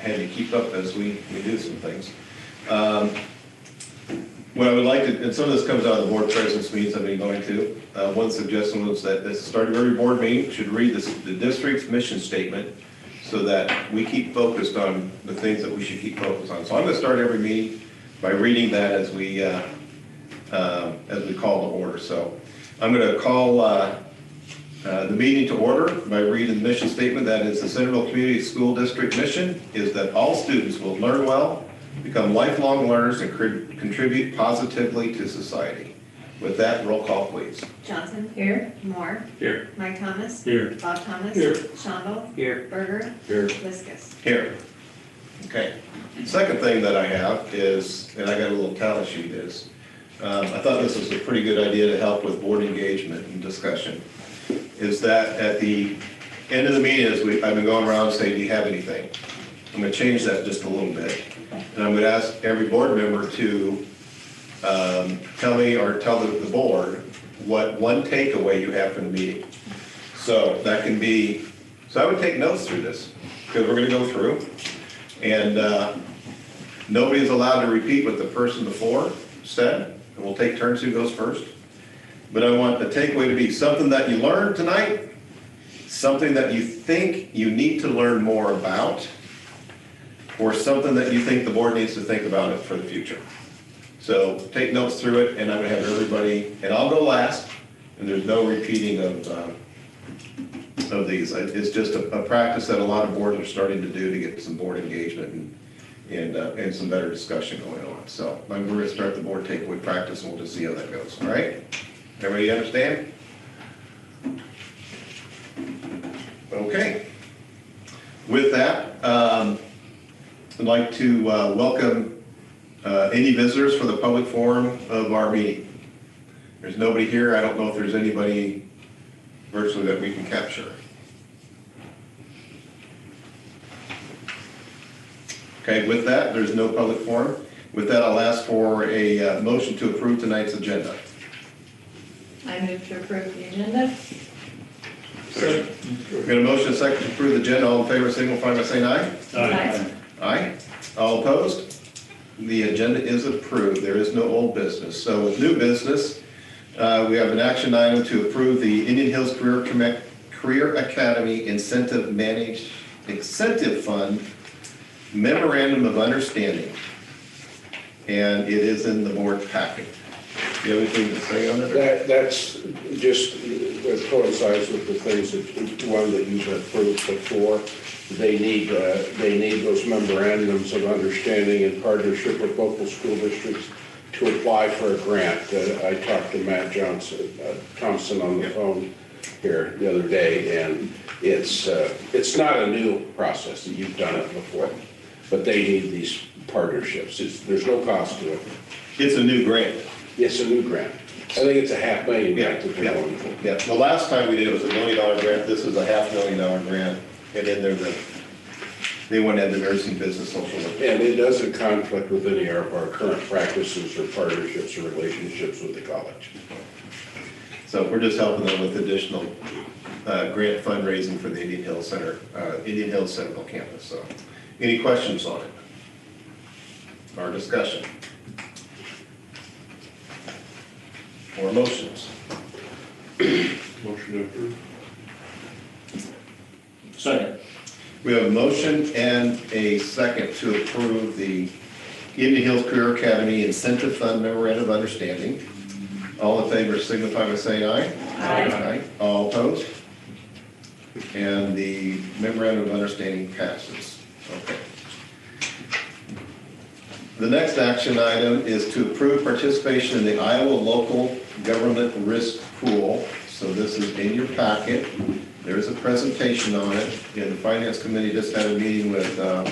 had to keep up as we do some things. What I would like to, and some of this comes out of the board president's meetings I've been going to. One suggestion was that at the start of every board meeting should read the district's mission statement so that we keep focused on the things that we should keep focused on. So I'm going to start every meeting by reading that as we call to order. So I'm going to call the meeting to order by reading the mission statement. That is, the Centerville Community School District mission is that all students will learn well, become lifelong learners, and contribute positively to society. With that, roll call, please. Johnson. Here. Moore. Here. Mike Thomas. Here. Bob Thomas. Here. Shonda. Here. Berger. Here. Liskus. Here. Okay. Second thing that I have is, and I got a little tally sheet, is I thought this was a pretty good idea to help with board engagement and discussion, is that at the end of the meeting, I've been going around saying, do you have anything? I'm going to change that just a little bit. And I'm going to ask every board member to tell me or tell the board what one takeaway you have from the meeting. So that can be, so I would take notes through this because we're going to go through. And nobody's allowed to repeat what the person before said. And we'll take turns who goes first. But I want the takeaway to be something that you learned tonight, something that you think you need to learn more about, or something that you think the board needs to think about it for the future. So take notes through it, and I'm going to have everybody, and I'll go last, and there's no repeating of these. It's just a practice that a lot of boards are starting to do to get some board engagement and some better discussion going on. So we're going to start the board takeaway practice, and we'll just see how that goes. All right? Everybody understand? Okay. With that, I'd like to welcome any visitors for the public forum of our meeting. There's nobody here. I don't know if there's anybody virtually that we can capture. Okay, with that, there's no public forum. With that, I'll ask for a motion to approve tonight's agenda. I move to approve the agenda. We've got a motion and a second to approve the agenda. All in favor, signify by saying aye. Aye. Aye. All opposed? The agenda is approved. There is no old business. So with new business, we have an action item to approve the Indian Hills Career Academy Incentive Fund Memorandum of Understanding. And it is in the board packet. Do you have anything to say on it? That's just, that coincides with the things that, one that you've approved before. They need those memorandums of understanding in partnership with local school districts to apply for a grant. I talked to Matt Thompson on the phone here the other day, and it's not a new process. You've done it before, but they need these partnerships. There's no cost to it. It's a new grant. It's a new grant. I think it's a $500,000 grant that they're going for. Yeah. The last time we did it was a $1 million grant. This is a $500,000 grant. And then they want to have the nursing business social work. And it doesn't conflict with any of our current practices or partnerships or relationships with the college. So we're just helping them with additional grant fundraising for the Indian Hills Centerville campus. So any questions on it? Or discussion? Or motions? Motion to approve. Second. We have a motion and a second to approve the Indian Hills Career Academy Incentive Fund Memorandum of Understanding. All in favor signify by saying aye. Aye. All opposed? And the Memorandum of Understanding passes. Okay. The next action item is to approve participation in the Iowa Local Government Risk Pool. So this is in your packet. There is a presentation on it. And the Finance Committee just had a meeting with the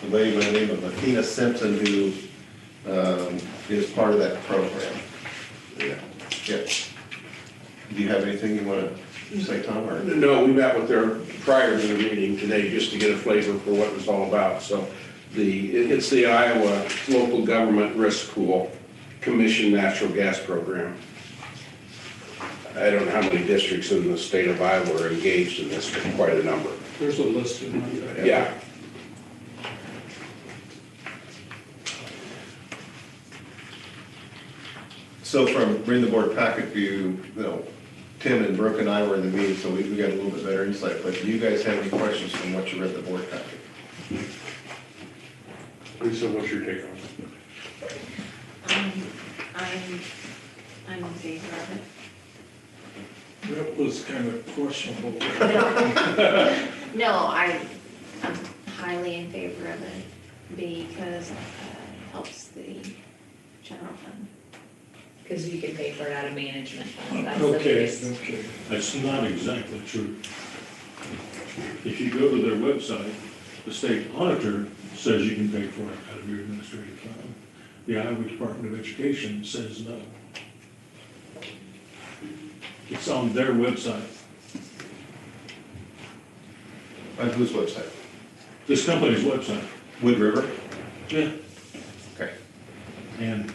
lady by the name of Athena Simpson, who is part of that program. Yeah. Do you have anything you want to say, Tom? Or? No, we met with her prior to the meeting today just to get a flavor for what it was all about. So it's the Iowa Local Government Risk Pool Commission Natural Gas Program. I don't know how many districts in the state of Iowa are engaged in this, but quite a number. There's a list in my. Yeah. So from reading the board packet view, Tim and Brooke and I were in the meeting, so we got a little bit better insight, but do you guys have any questions from what you read the board packet? Lisa, what's your take on it? I'm in favor of it. That was kind of questionable. No, I'm highly in favor of it because it helps the general fund. Because you can pay for it out of management fund, that's the Okay, biggest. okay. That's not exactly true. If you go to their website, the state auditor says you can pay for it out of your administrative fund. The Iowa Department of Education says no. It's on their website. On whose website? This company's website. Wood River? Yeah. Okay. And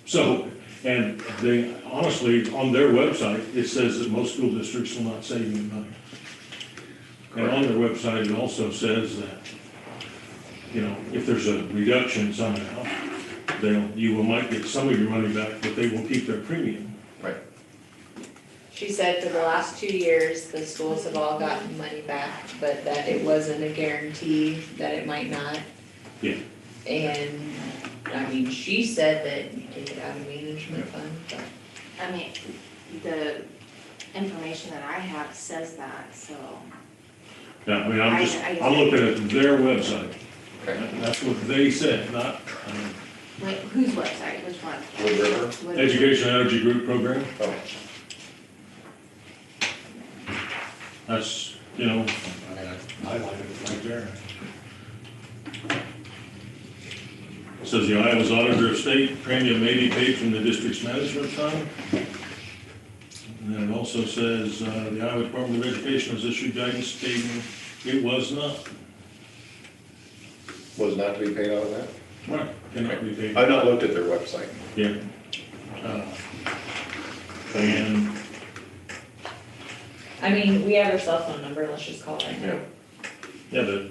so, and they, honestly, on their website, it says that most school districts will not save any money. And on their website, it also says that, if there's a reduction somehow, you might get some of your money back, but they will keep their premium. Right. She said for the last 2 years, the schools have all gotten money back, but that it wasn't a guarantee that it might not. Yeah. And, I mean, she said that you take it out of management fund, but. I mean, the information that I have says that, so. Yeah, I mean, I'm looking at their website. Okay. That's what they said, not, Wait, whose website, which one? Wood River? Wood- Education Energy Group Program. Oh, That's, I highlighted it right there. It says the Iowa's Auditor of State premium may be paid from the district's management fund. And then it also says, the Iowa Department of Education has issued guidance stating it was not. was not to be paid out of that? Right. Cannot be paid. I've not looked at their website. Yeah. And, I mean, we have her cell phone number, let's just call it right now. yeah, but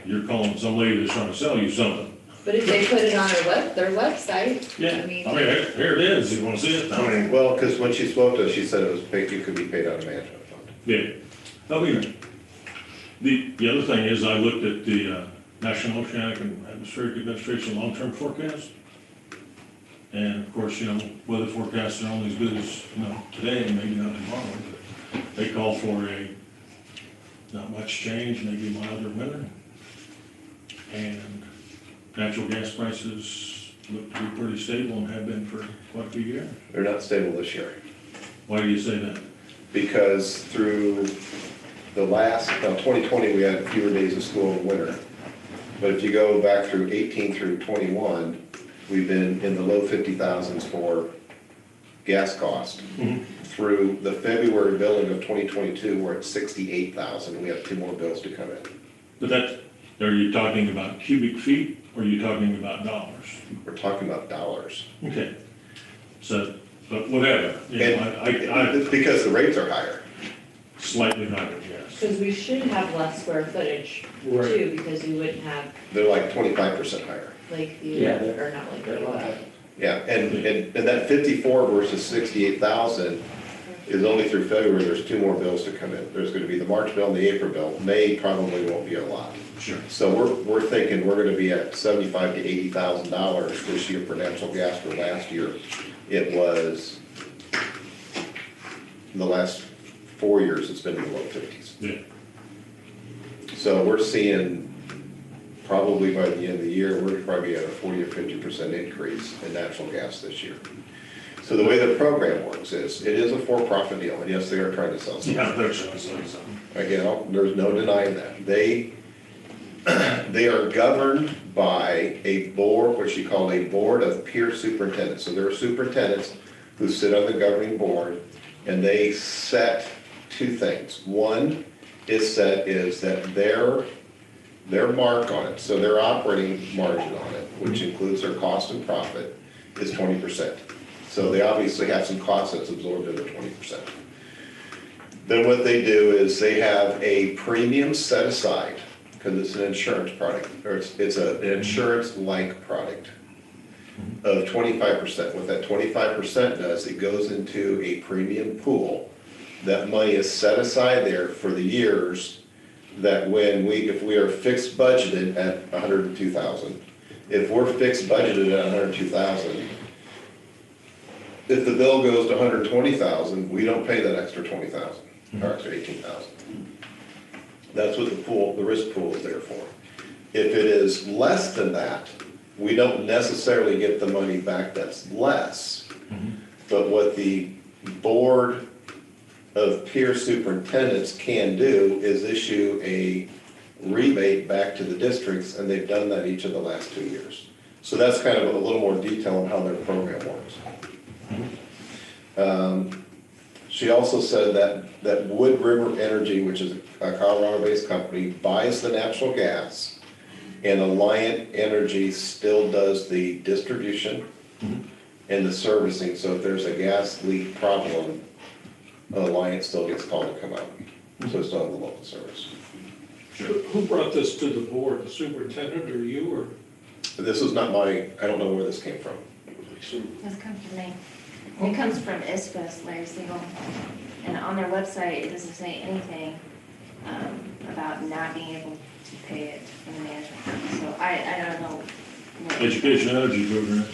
you're calling some lady that's trying to sell you something. But if they put it on their website, Yeah, I mean, here it is, you wanna see it? Well, because when she spoke to us, she said it was paid, it could be paid out of management fund. Yeah. I mean, the other thing is, I looked at the National Oceanic and Atmospheric Administration long-term forecast. And of course, weather forecasts are only as good as, today and maybe not tomorrow. But they call for not much change, maybe a milder winter. And natural gas prices look to be pretty stable and have been for quite a few years. They're not stable this year. Why do you say that? Because through the last, 2020, we had fewer days of school in winter. But if you go back through 18 through 21, we've been in the low 50,000s for gas cost. Through the February billing of 2022, we're at 68,000. We have 2 more bills to come in. But are you talking about cubic feet or are you talking about dollars? We're talking about dollars. Okay, so, but whatever, I And because the rates are higher. slightly higher, yes. because we should have less square footage Right. too, because we wouldn't have They're like 25% higher. Lakeview, or not Lakeview, Yeah, and that 54 versus 68,000 is only through February. There's 2 more bills to come in. There's gonna be the March bill and the April bill. May probably won't be a lot. Sure. So we're thinking we're gonna be at $75,000 to $80,000 this year for natural gas, where last year it was, in the last 4 years, it's been in the low 50s. Yeah, So we're seeing, probably by the end of the year, we're probably at a 40 or 50% increase in natural gas this year. So the way the program works is, it is a for-profit deal, and yes, they are trying to sell something. yeah, there's something. Again, there's no denying that. They are governed by a board, what you call a board of peer superintendents. So there are superintendents who sit on the governing board, and they set 2 things. One is that their mark on it, so their operating margin on it, which includes their cost and profit, is 20%. So they obviously have some costs that's absorbed into 20%. Then what they do is they have a premium set aside, because it's an insurance product, or it's an insurance-like product of 25%. What that 25% does, it goes into a premium pool. That money is set aside there for the years that if we are fixed budgeted at 102,000, if we're fixed budgeted at 102,000, if the bill goes to 120,000, we don't pay that extra 20,000, or extra 18,000. That's what the risk pool is there for. If it is less than that, we don't necessarily get the money back that's less. But what the board of peer superintendents can do is issue a rebate back to the districts, and they've done that each of the last 2 years. So that's kind of a little more detail on how their program works. She also said that Wood River Energy, which is a Colorado-based company, buys the natural gas, and Alliant Energy still does the distribution and the servicing. So if there's a gas leak problem, Alliant still gets called to come out. So it's not the local service. Who brought this to the board, the superintendent or you, or? This is not I don't know where this came from. This comes from me. It comes from ISPAS, Larry Siegel. And on their website, it doesn't say anything about not being able to pay it from the management company. So I don't know. Education Energy Program.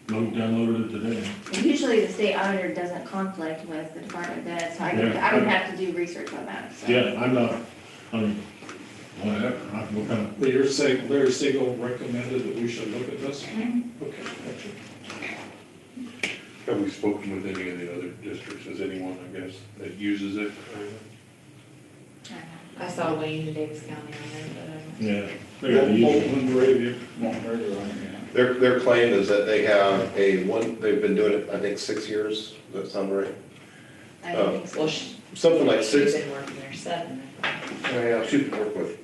Downloaded it today. And usually the state auditor doesn't conflict with the Department of Ed, so I would have to do research on that, so. Yeah, I'm not, whatever, what kind of, Well, you're saying Larry Siegel recommended that we should look at this? Mhm. Okay, gotcha. Have we spoken with any of the other districts? Is anyone, I guess, that uses it? I saw Wayne and Davis County on there, yeah. They got the usual. Their claim is that they have they've been doing it, I think, 6 years. Does that sound right? I don't think so. Well, Something like she's 6. been working there 7, I think. Yeah, she can work with.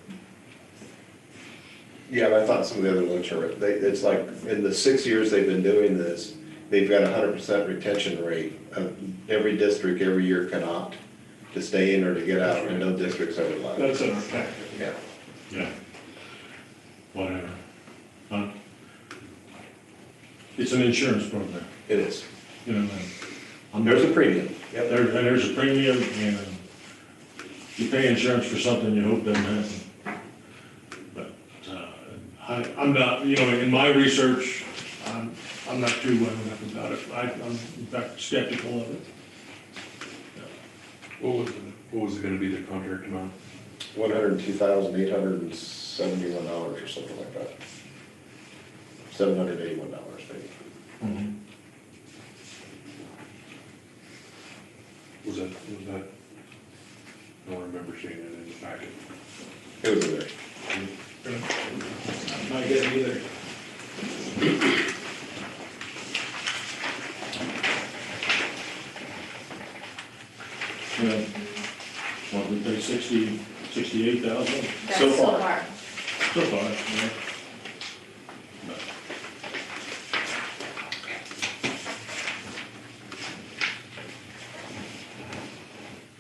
Yeah, and I thought some of the other notes are, it's like, in the 6 years they've been doing this, they've got 100% retention rate. Every district, every year can opt to stay in or to get out, and no district's ever left. That's in our packet. Yeah. Yeah. Whatever. It's an insurance program, It is. you know, There's a premium. Yep. there's a premium, and you pay insurance for something you hope doesn't happen. But, I'm not, you know, in my research, I'm not too wound up about it. I'm in fact skeptical of it. What was it gonna be, the contract amount? $102,871 or something like that. $781 maybe. Was that, I don't remember seeing it in the packet. It was in there. Not yet either. Yeah. What, we pay 68,000 That's So so far. far. so far, yeah.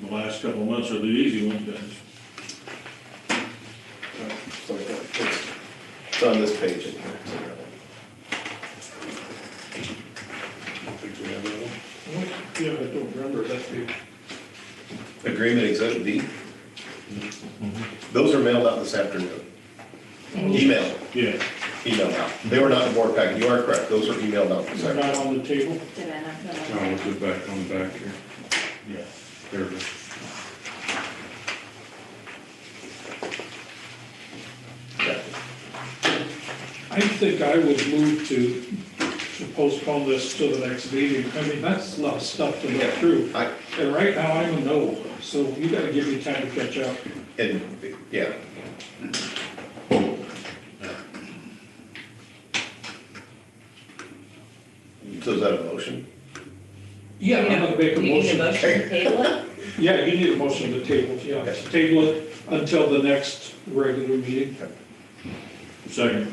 The last couple of months are the easy ones, guys. It's on this page in here. I think we have that one. Yeah, I don't remember that big. Agreement Exhibit D. Those are mailed out this afternoon. Emailed out. They were not in the board packet. You are correct. Those were emailed out this They're afternoon. not on the table? Did I not put Oh, on? what's it back on the back here? Yeah. There it is. I think I would move to postpone this to the next meeting. I mean, that's a lot of stuff to look through. And right now, I'm a no, so you gotta give me time to catch up. And, yeah. So is that a motion? Yeah, I'm gonna make a You need a motion. motion to table it? Yeah, you need a motion to table, yeah. Okay. Table it until the next regular meeting. Second.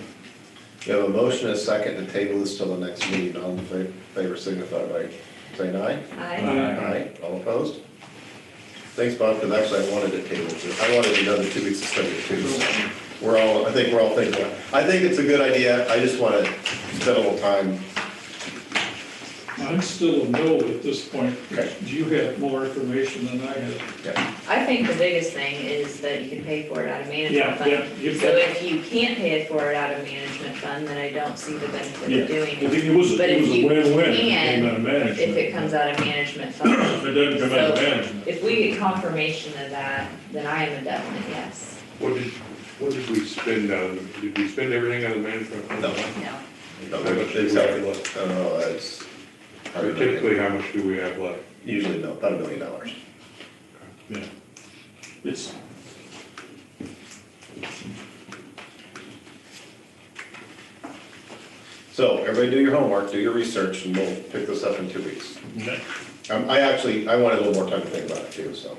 You have a motion and a second to table this till the next meeting. All in favor signify by saying aye. Aye. Aye. Aye. All opposed? Thanks, Bob, because actually I wanted to table it. I wanted another 2 weeks instead of 2. So I think we're all thinking, I think it's a good idea. I just want to spend a little time. I'm still a no at this point. Okay. You have more information than I have. Yeah. I think the biggest thing is that you can pay for it out of management fund. Yeah, you've So got- if you can't pay it for it out of management fund, then I don't see the benefit Yeah, of doing I it. think it was But a if you win-win, if it can, came out of management. If it comes out of management fund. If it doesn't come out of So, management. If we get confirmation of that, then I am a definite yes. What did we spend out of, did we spend everything out of the management fund? No. No. How much do we have left? Oh, that's probably Typically, how much do we have left? usually about $1 million. Yeah. It's, So everybody do your homework, do your research, and we'll pick this up in 2 weeks. okay. I wanted a little more time to think about it too, so.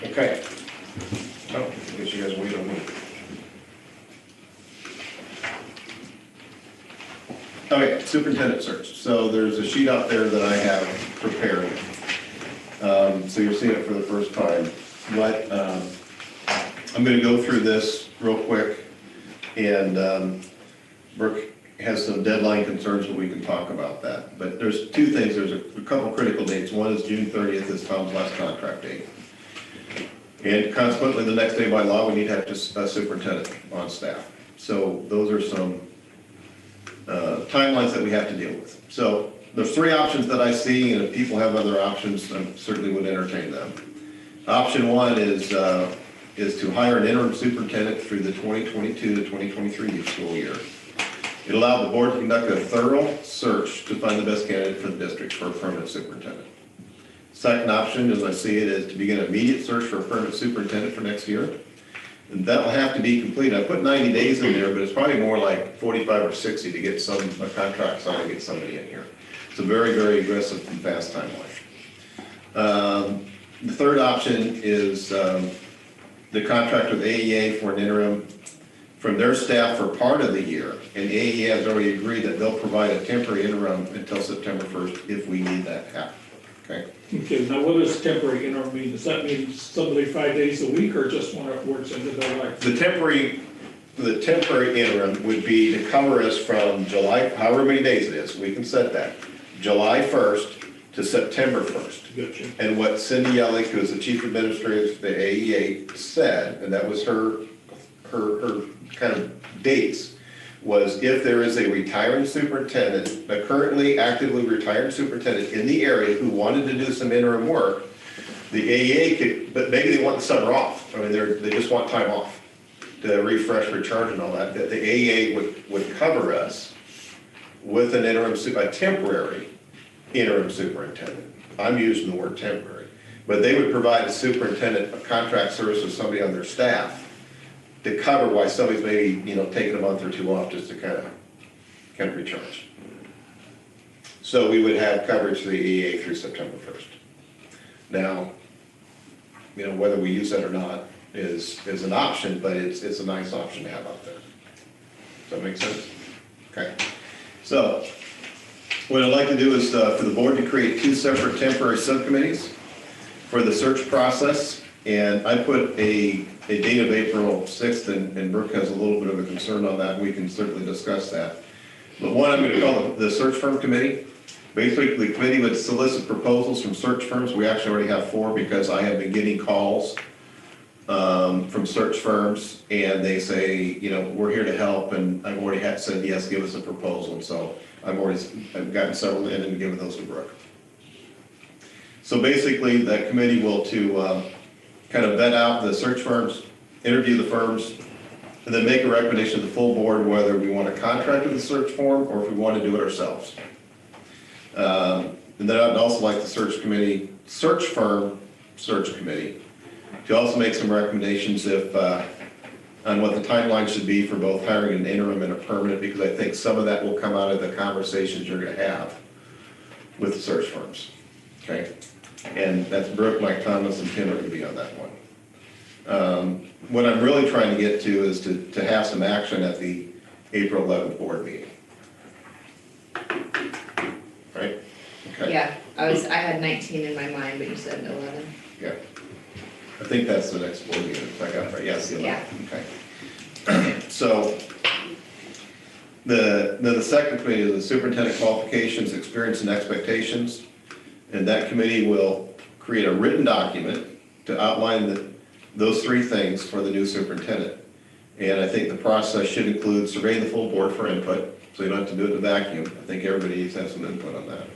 Okay. Oh, I guess you guys wait on me. Okay, superintendent search. So there's a sheet out there that I have prepared. So you're seeing it for the first time. I'm gonna go through this real quick, and Brooke has some deadline concerns, but we can talk about that. But there's two things, there's a couple critical dates. One is June 30th is Tom's last contract date. And consequently, the next day by law, we need to have a superintendent on staff. So those are some timelines that we have to deal with. So there's 3 options that I see, and if people have other options, I certainly would entertain them. Option 1 is to hire an interim superintendent through the 2022 to 2023 school year. It allowed the board to conduct a thorough search to find the best candidate for the district for a permanent superintendent. Second option, as I see it, is to begin an immediate search for a permanent superintendent for next year. And that will have to be completed. I put 90 days in there, but it's probably more like 45 or 60 to get a contract signed and get somebody in here. It's a very, very aggressive and fast timeline. The third option is the contract with AEA for an interim from their staff for part of the year. And AEA has already agreed that they'll provide a temporary interim until September 1st if we need that to happen. Okay? Okay, now what does temporary interim mean? Does that mean somebody 5 days a week or just when it works into their life? The temporary interim would be to cover us from July, however many days it is, we can set that, July 1st to September 1st. Gotcha. And what Cindy Ellick, who is the chief administrator for the AEA, said, and that was her kind of dates, was if there is a retiring superintendent, a currently actively retired superintendent in the area who wanted to do some interim work, the AEA could, but maybe they want the summer off. I mean, they just want time off to refresh, recharge and all that, that the AEA would cover us with an interim, a temporary interim superintendent. I'm using the word temporary, but they would provide a superintendent, a contract service with somebody on their staff to cover why somebody's maybe, taking a month or 2 off just to kind of recharge. So we would have coverage for the EA through September 1st. Now, whether we use that or not is an option, but it's a nice option to have out there. Does that make sense? Okay. So what I'd like to do is for the board to create 2 separate temporary subcommittees for the search process. And I put a date of April 6th, and Brooke has a little bit of a concern on that. We can certainly discuss that. But one I'm going to call the search firm committee. Basically, the committee would solicit proposals from search firms. We actually already have 4 because I have been getting calls from search firms, and they say, we're here to help, and I've already said, yes, give us a proposal. And so I've gotten several in and given those to Brooke. So basically, that committee will kind of vet out the search firms, interview the firms, and then make a recommendation to the full board whether we want to contract with the search firm or if we want to do it ourselves. And then I'd also like the search firm search committee to also make some recommendations on what the timeline should be for both hiring an interim and a permanent, because I think some of that will come out of the conversations you're going to have with the search firms. Okay? And that's Brooke, Mike Thomas, and Tim are going to be on that one. What I'm really trying to get to is to have some action at the April 11th board meeting. Right? Okay. Yeah, I had 19 in my mind, but you said 11. Yeah. I think that's the next board meeting, if I got it right, yes, the 11th, okay. So, then the second committee is the superintendent qualifications, experience, and expectations. And that committee will create a written document to outline those three things for the new superintendent. And I think the process should include surveying the full board for input, so you don't have to do it in a vacuum. I think everybody needs to have some input on that.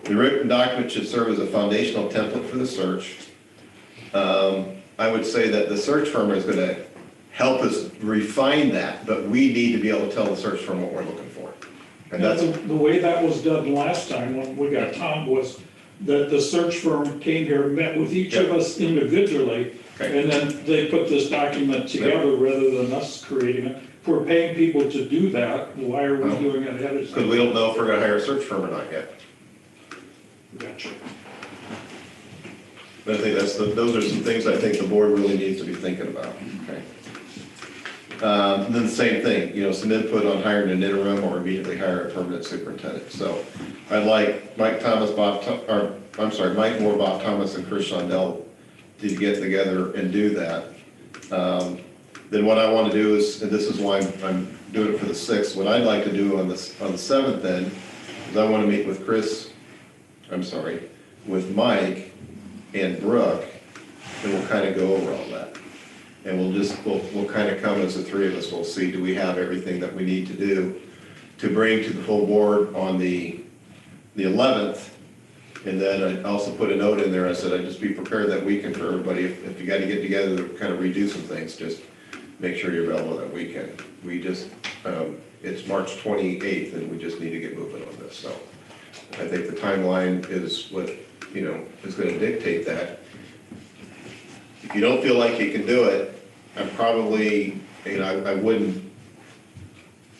The written document should serve as a foundational template for the search. I would say that the search firm is going to help us refine that, but we need to be able to tell the search firm what we're looking for. And Now, that's, the way that was done last time when we got Tom was that the search firm came here, met with each of us individually, Okay. and then they put this document together rather than us creating it. If we're paying people to do that, why are we doing it ahead of because time? we don't know if we're going to hire a search firm or not yet. Gotcha. But I think those are some things I think the board really needs to be thinking about, okay? And then the same thing, some input on hiring an interim or immediately hire a permanent superintendent. So I'd like Mike Moore, Bob Thomas, and Chris Shondell to get together and do that. Then what I want to do is, and this is why I'm doing it for the 6th, what I'd like to do on the 7th then, is I want to meet with with Mike and Brooke, and we'll kind of go over all that. And we'll kind of come as the three of us, we'll see, do we have everything that we need to do to bring to the full board on the 11th? And then I also put a note in there, I said, I'd just be prepared that weekend for everybody, if you got to get together to kind of redo some things, just make sure you're available that weekend. It's March 28th, and we just need to get moving on this, so. I think the timeline is what, is gonna dictate that. If you don't feel like you can do it, I'm probably, I wouldn't,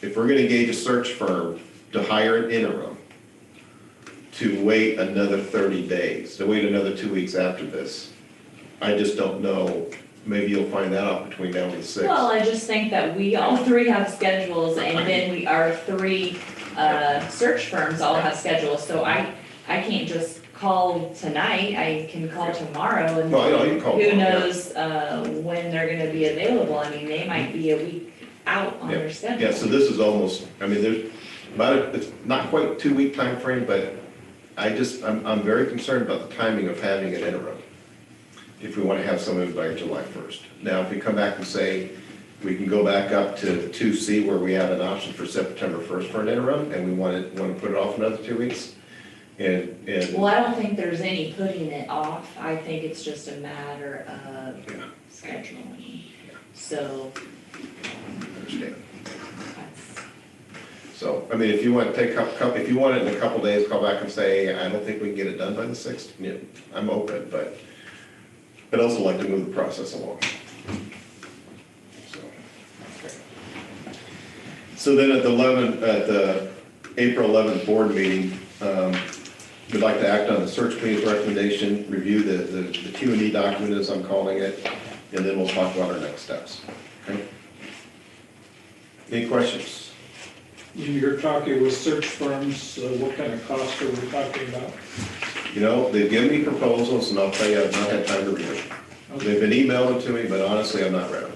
if we're gonna engage a search firm to hire an interim, to wait another 30 days, to wait another 2 weeks after this, I just don't know. Maybe you'll find that out between now and the 6th. Well, I just think that we all three have schedules, and then our three search firms all have schedules, so I can't just call tonight, I can call tomorrow, and No, I know, you can call who tomorrow, knows when they're gonna be available. I mean, they might be a week out on their schedule. Yeah, so this is almost, there's it's not quite 2 week time frame, but I'm very concerned about the timing of having an interim, if we want to have someone by July 1st. Now, if we come back and say, we can go back up to 2C where we have an option for September 1st for an interim, and we want to put it off another 2 weeks, and. Well, I don't think there's any putting it off, I think it's just a matter of Yeah, scheduling. So, I understand. that's, So, if you want to if you want it in a couple days, call back and say, I don't think we can get it done by the 6th, yeah, I'm open, but I'd also like to move the process along. So, okay. So then at the April 11th board meeting, we'd like to act on the search committee's recommendation, review the Q&E document, as I'm calling it, and then we'll talk about our next steps. Okay? Any questions? You're talking with search firms, what kind of cost are we talking about? They've given me proposals, and I'll tell you, I've not had time to read them. They've been emailing to me, but honestly, I've not read them.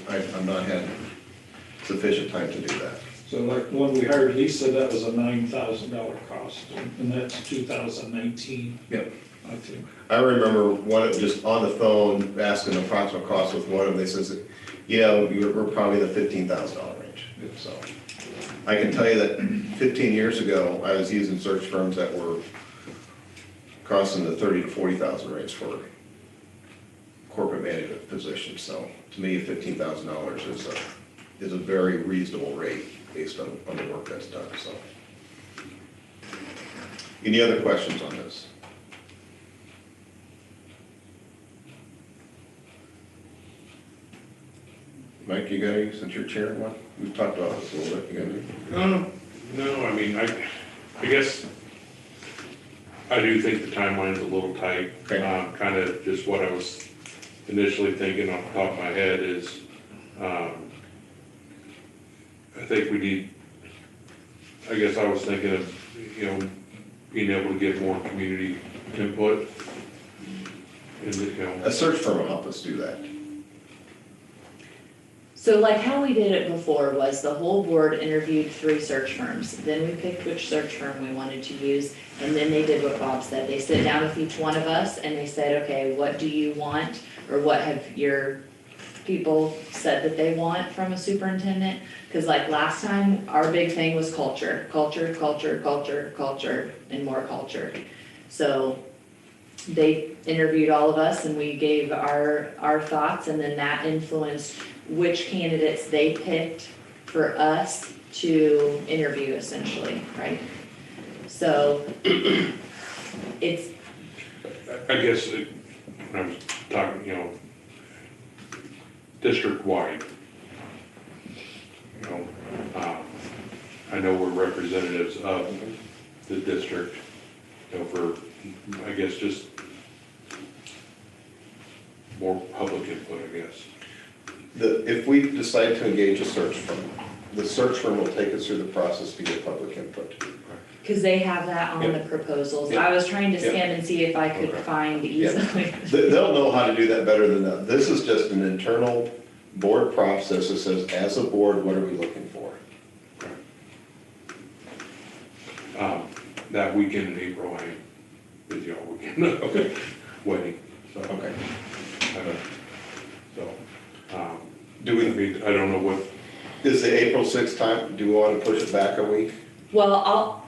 I've not had sufficient time to do that. So like when we hired Lisa, that was a $9,000 cost, and that's 2019, Yep. I think. I remember just on the phone, asking the approximate cost with one of them, they says, we're probably the $15,000 range, so. I can tell you that 15 years ago, I was using search firms that were costing the $30,000 to $40,000 range for corporate management positions. So to me, $15,000 is a very reasonable rate based on the work that's done. So, any other questions on this? Mike, you got any, since you're chairing one? We've talked about this a little bit. You got any? No, I guess I do think the timeline's a little tight. Okay. Kind of just what I was initially thinking off the top of my head is, I think we need, I guess I was thinking of, being able to get more community input. And, you know, A search firm will help us do that. So like how we did it before was the whole board interviewed 3 search firms. Then we picked which search firm we wanted to use, and then they did what Bob said. They sit down with each one of us and they said, okay, what do you want? Or what have your people said that they want from a superintendent? Because like last time, our big thing was culture, culture, culture, culture, culture, and more culture. So they interviewed all of us and we gave our thoughts, and then that influenced which candidates they picked for us to interview essentially, right? So it's, I guess when I was talking, you know, district-wide, you know, I know we're representatives of the district, you know, for, I guess, just more public input, I guess. If we decide to engage a search firm, the search firm will take us through the process to get public input. because they have that on the proposals. Yeah. I was trying to Yeah. scan and see if I could Okay. find Yeah. easily. They'll know how to do that better than that. This is just an internal board process that says, as a board, what are we looking for? That weekend in April, I'm busy all weekend, okay, wedding, so. Okay. So, Do I we, mean, I don't know what, is the April 6th time, do we want to push it back a week? Well,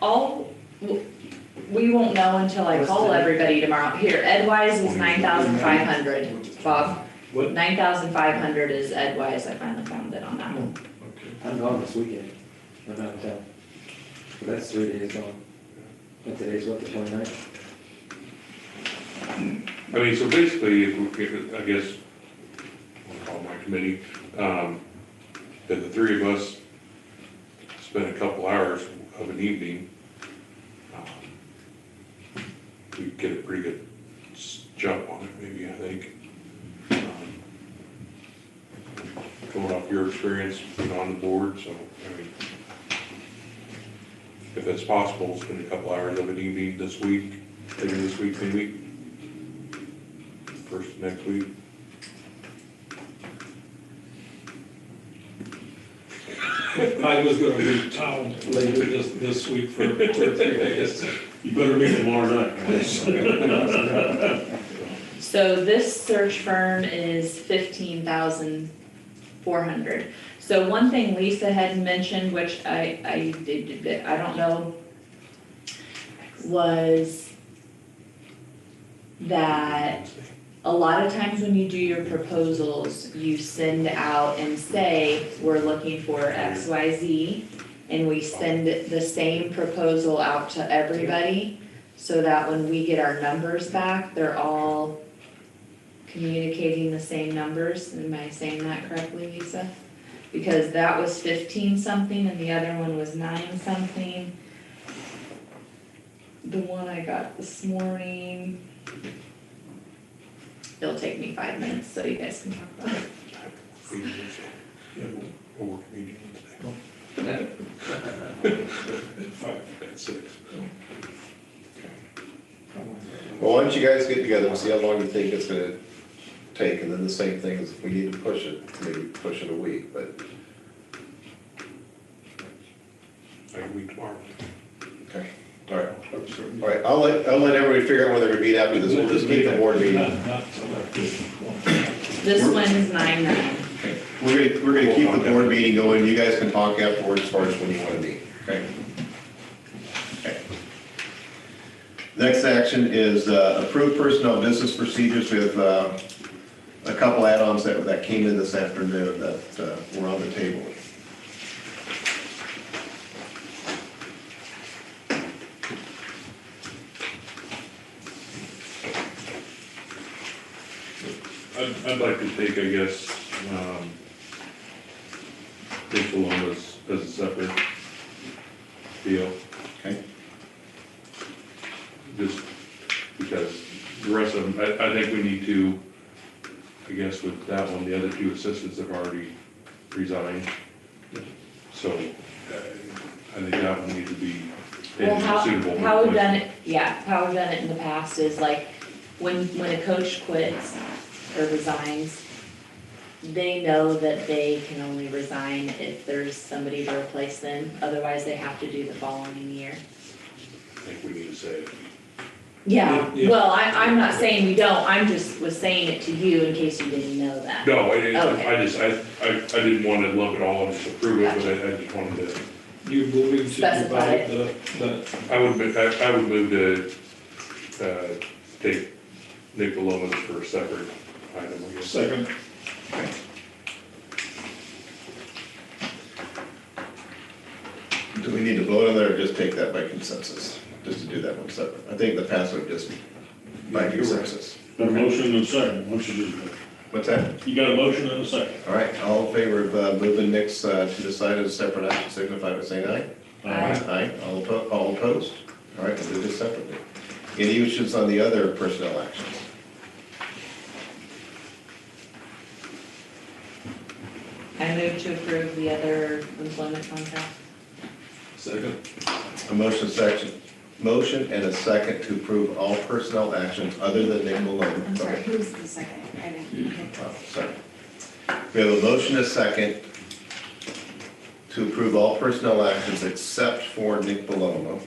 we won't know until I call everybody tomorrow. Here, Edwise is 9,500, Bob. What? 9,500 is Edwise, I finally found it on that one. I'm gone this weekend. I'm out of town. So that's 3 days gone. And today's what, the 29th? I mean, so basically, if we, I guess, I'll call my committee, that the 3 of us spend a couple hours of an evening, we get a pretty good jump on it, maybe, I think. Going off your experience, being on the board, so, I mean, if it's possible, spend a couple hours of an evening this week, later this week, maybe, first next week. I was gonna leave town later this week for 2 or 3 days. You better meet tomorrow night. So this search firm is 15,400. So one thing Lisa had mentioned, which I don't know, was that a lot of times when you do your proposals, you send out and say, we're looking for X, Y, Z, and we send the same proposal out to everybody, so that when we get our numbers back, they're all communicating the same numbers. Am I saying that correctly, Lisa? Because that was 15 something and the other one was 9 something. The one I got this morning, it'll take me 5 minutes so you guys can talk about it. Yeah, we'll work meeting Wednesday. At 6. Well, why don't you guys get together and see how long you think it's gonna take, and then the same thing is if we need to push it, maybe push it a week, but, Like a week tomorrow. okay, all right. All right, I'll let everybody figure out when they're gonna meet after this, we'll just keep the board meeting. Not selected. This one's 9/9. We're gonna keep the board meeting going, you guys can talk afterwards as far as when you wanna meet, okay? Okay. Next action is approved personnel business procedures. We have a couple add-ons that came in this afternoon that were on the table. I'd like to take, I guess, take along as a separate deal. Okay. Just because the rest of them, I think we need to, I guess with that one, the other 2 assistants have already resigned. So I think that one needs to be Well, pending how, suitable how we've done replacement. it, yeah, how we've done it in the past is like, when a coach quits or resigns, they know that they can only resign if there's somebody to replace them, otherwise they have to do the following year. I think we need to say it. Yeah, Yeah. well, I'm not saying we don't, I'm just was saying it to you in case you didn't know that. No, Okay. I didn't want to lump it all and just approve it, but I just wanted to, You moving to Specify divide the, I would move to, take Nick Balomas for a separate item, I guess. second, Do we need to vote on that or just take that by consensus? Just to do that one separate? I think in the past we've just by consensus. Got a motion and a second, once you do What's that? that. You got a motion and a second. All right, all in favor of moving Nick's to decide as a separate action, signify by saying aye. Aye. Aye, all opposed? All right, we'll do this separately. Any issues on the other personnel actions? I move to approve the other employment contract. second, A motion and a second to approve all personnel actions other than Nick Malone. I'm sorry, who's the second? I didn't. Oh, sorry. We have a motion and a second to approve all personnel actions except for Nick Palomo.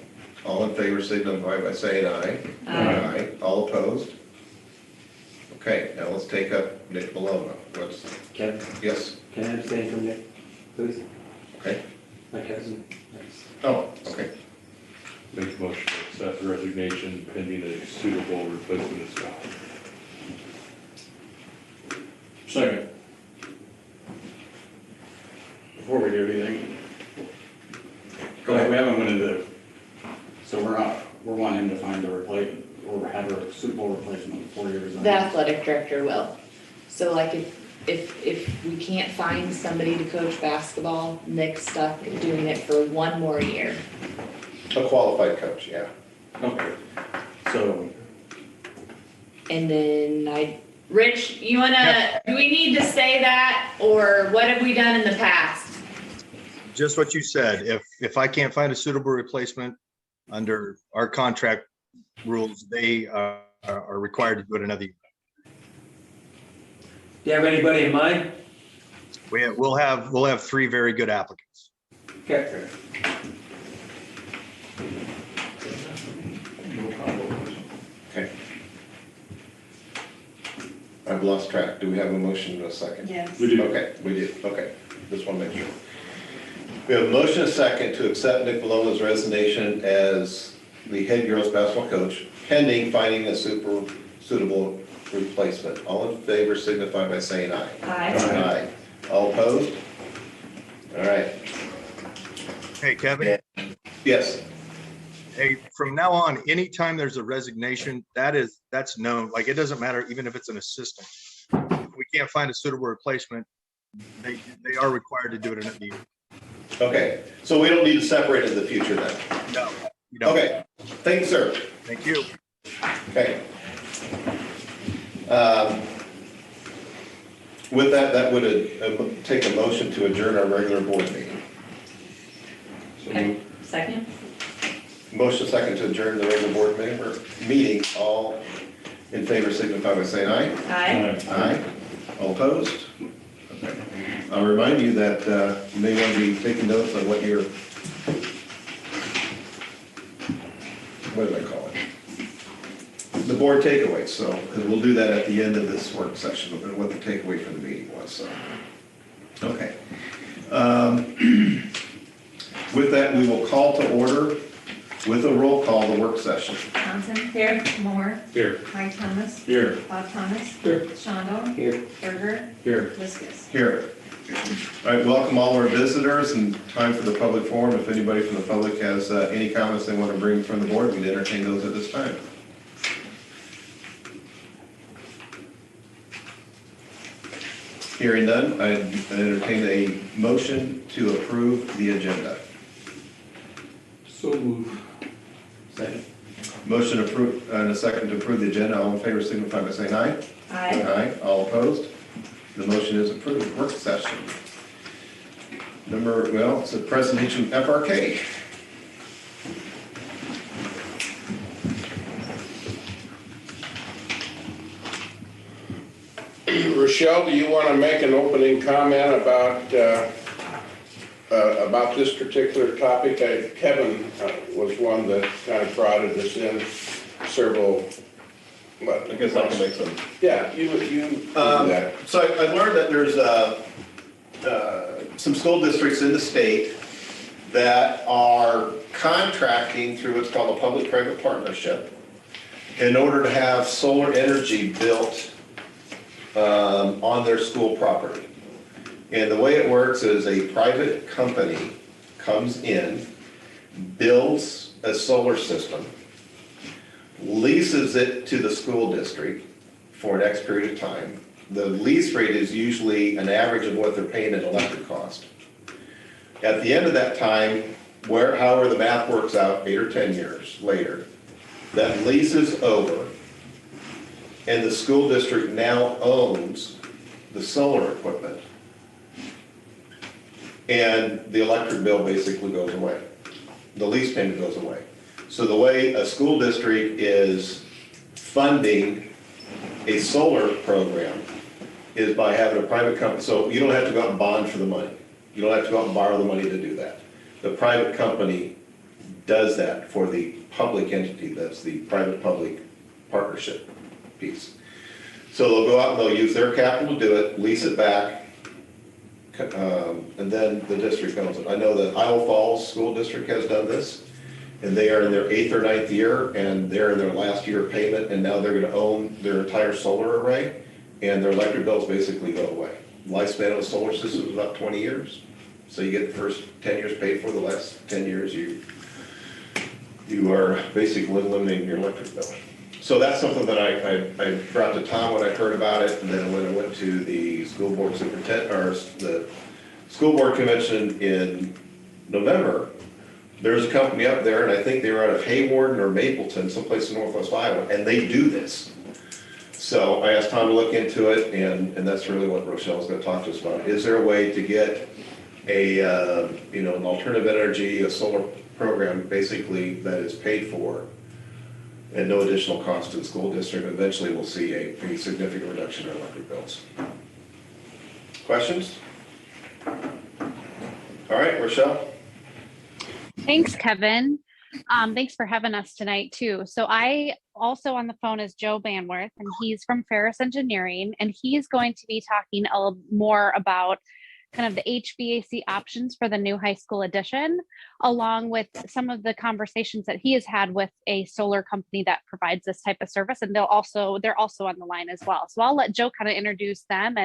All in favor signify by saying aye. Aye. All opposed? Okay, now let's take up Nick Palomo. What's, Kevin, yes, can I abstain from Nick, please? okay. My cousin. Thanks. Oh, okay. Make a motion to accept the resignation pending a suitable replacement of Scott. Second. Before we do anything, Go ahead. we haven't went into, so we're wanting to find a replacement, or have a suitable replacement before you resign. The athletic director will. So like if we can't find somebody to coach basketball, Nick's stuck doing it for one more year. A qualified coach, yeah. Okay, so, And then Rich, you wanna, do we need to say that, or what have we done in the past? Just what you said. If I can't find a suitable replacement under our contract rules, they are required to do it another year. Do you have anybody in mind? We'll have 3 very good applicants. Okay. Okay. I've lost track. Do we have a motion in a second? Yes. We do. Okay, we do, okay, just want to make sure. We have a motion and a second to accept Nick Palomo's resignation as the head girls basketball coach, pending finding a suitable replacement. All in favor signify by saying aye. Aye. Aye. All opposed? All right, Hey, Kevin, yes, hey, from now on, anytime there's a resignation, that's known. Like, it doesn't matter, even if it's an assistant. If we can't find a suitable replacement, they are required to do it another year. okay, so we don't need to separate in the future then? No, you don't. Okay, thank you, sir. Thank you. Okay. With that, that would take a motion to adjourn our regular board meeting. Okay, second? Motion second to adjourn the regular board meeting. All in favor signify by saying aye. Aye. Aye. All opposed? Okay. I'll remind you that you may want to be taking notes on what your, what do I call it? The board takeaways, so, because we'll do that at the end of this work session, what the takeaway from the meeting was, so. Okay. With that, we will call to order with a roll call the work session. Johnson. Here. Moore. Here. Mike Thomas. Here. Bob Thomas. Here. Shonda. Here. Berger. Here. Liskus. Here. All right, welcome all our visitors and time for the public forum. If anybody from the public has any comments they want to bring from the board, we'd entertain those at this time. Hearing none, I entertain a motion to approve the agenda. so move. Second. Motion approved and a second to approve the agenda. All in favor signify by saying aye. Aye. Aye. All opposed? The motion is approved. Work session. It's a presentation from FRK. Rochelle, do you want to make an opening comment about this particular topic? Kevin was one that kind of prodded us in several. I guess I can make some. Yeah, you do that. So I learned that there's some school districts in the state that are contracting through what's called a public-private partnership in order to have solar energy built on their school property. And the way it works is a private company comes in, builds a solar system, leases it to the school district for an X period of time. The lease rate is usually an average of what they're paying in electric cost. At the end of that time, however the math works out, 8 or 10 years later, that lease is over, and the school district now owns the solar equipment. And the electric bill basically goes away. The lease payment goes away. So the way a school district is funding a solar program is by having a private company. So you don't have to go out and bond for the money. You don't have to go out and borrow the money to do that. The private company does that for the public entity. That's the private-public partnership piece. So they'll go out and they'll use their capital to do it, lease it back, and then the district owns it. I know that Iowa Falls School District has done this, and they are in their 8th or 9th year, and they're in their last year of payment, and now they're going to own their entire solar array, and their electric bills basically go away. Lifespan of a solar system is about 20 years. So you get the first 10 years paid for, the last 10 years you are basically eliminating your electric bill. So that's something that I brought to Tom when I heard about it, and then when I went to the school board superintendent, or the school board convention in November, there's a company up there, and I think they were out of Haywarden or Mapleton, someplace in northwest Iowa, and they do this. So I asked Tom to look into it, and that's really what Rochelle's going to talk to us about. Is there a way to get an alternative energy, a solar program, basically, that is paid for and no additional cost to the school district? Eventually, we'll see a pretty significant reduction in electric bills. Questions? All right, Rochelle. Thanks, Kevin. Thanks for having us tonight too. So I also on the phone is Joe Banworth, and he's from Ferris Engineering, and he's going to be talking a little more about kind of the HVAC options for the new high school addition, along with some of the conversations that he has had with a solar company that provides this type of service. And they're also on the line as well. So I'll let Joe kind of introduce them,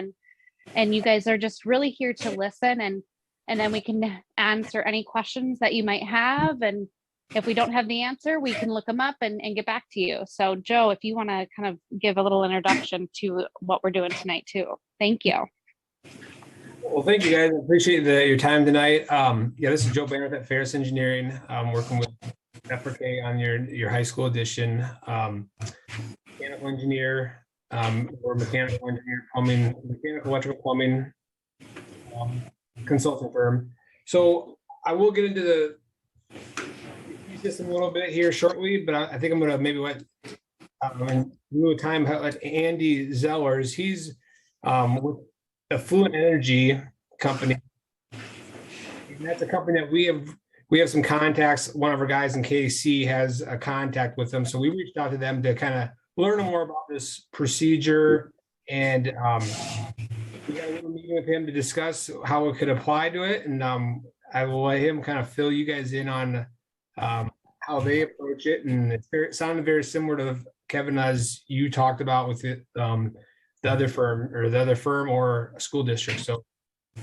and you guys are just really here to listen, and then we can answer any questions that you might have. And if we don't have the answer, we can look them up and get back to you. So Joe, if you want to kind of give a little introduction to what we're doing tonight too. Thank you. Well, thank you guys. I appreciate your time tonight. This is Joe Banworth at Ferris Engineering. I'm working with FRK on your high school edition. Mechanical engineer, or mechanical engineer, plumbing, mechanical electrical plumbing consulting firm. So I will get into the system a little bit here shortly, but I think I'm going to maybe let Andy Zellers. He's with Affluent Energy company. And that's a company that we have some contacts. One of our guys in KC has a contact with them. So we reached out to them to kind of learn more about this procedure. And we got a little meeting with him to discuss how it could apply to it. And I will let him kind of fill you guys in on how they approach it. And it sounded very similar to Kevin, as you talked about with it, the other firm or a school district. So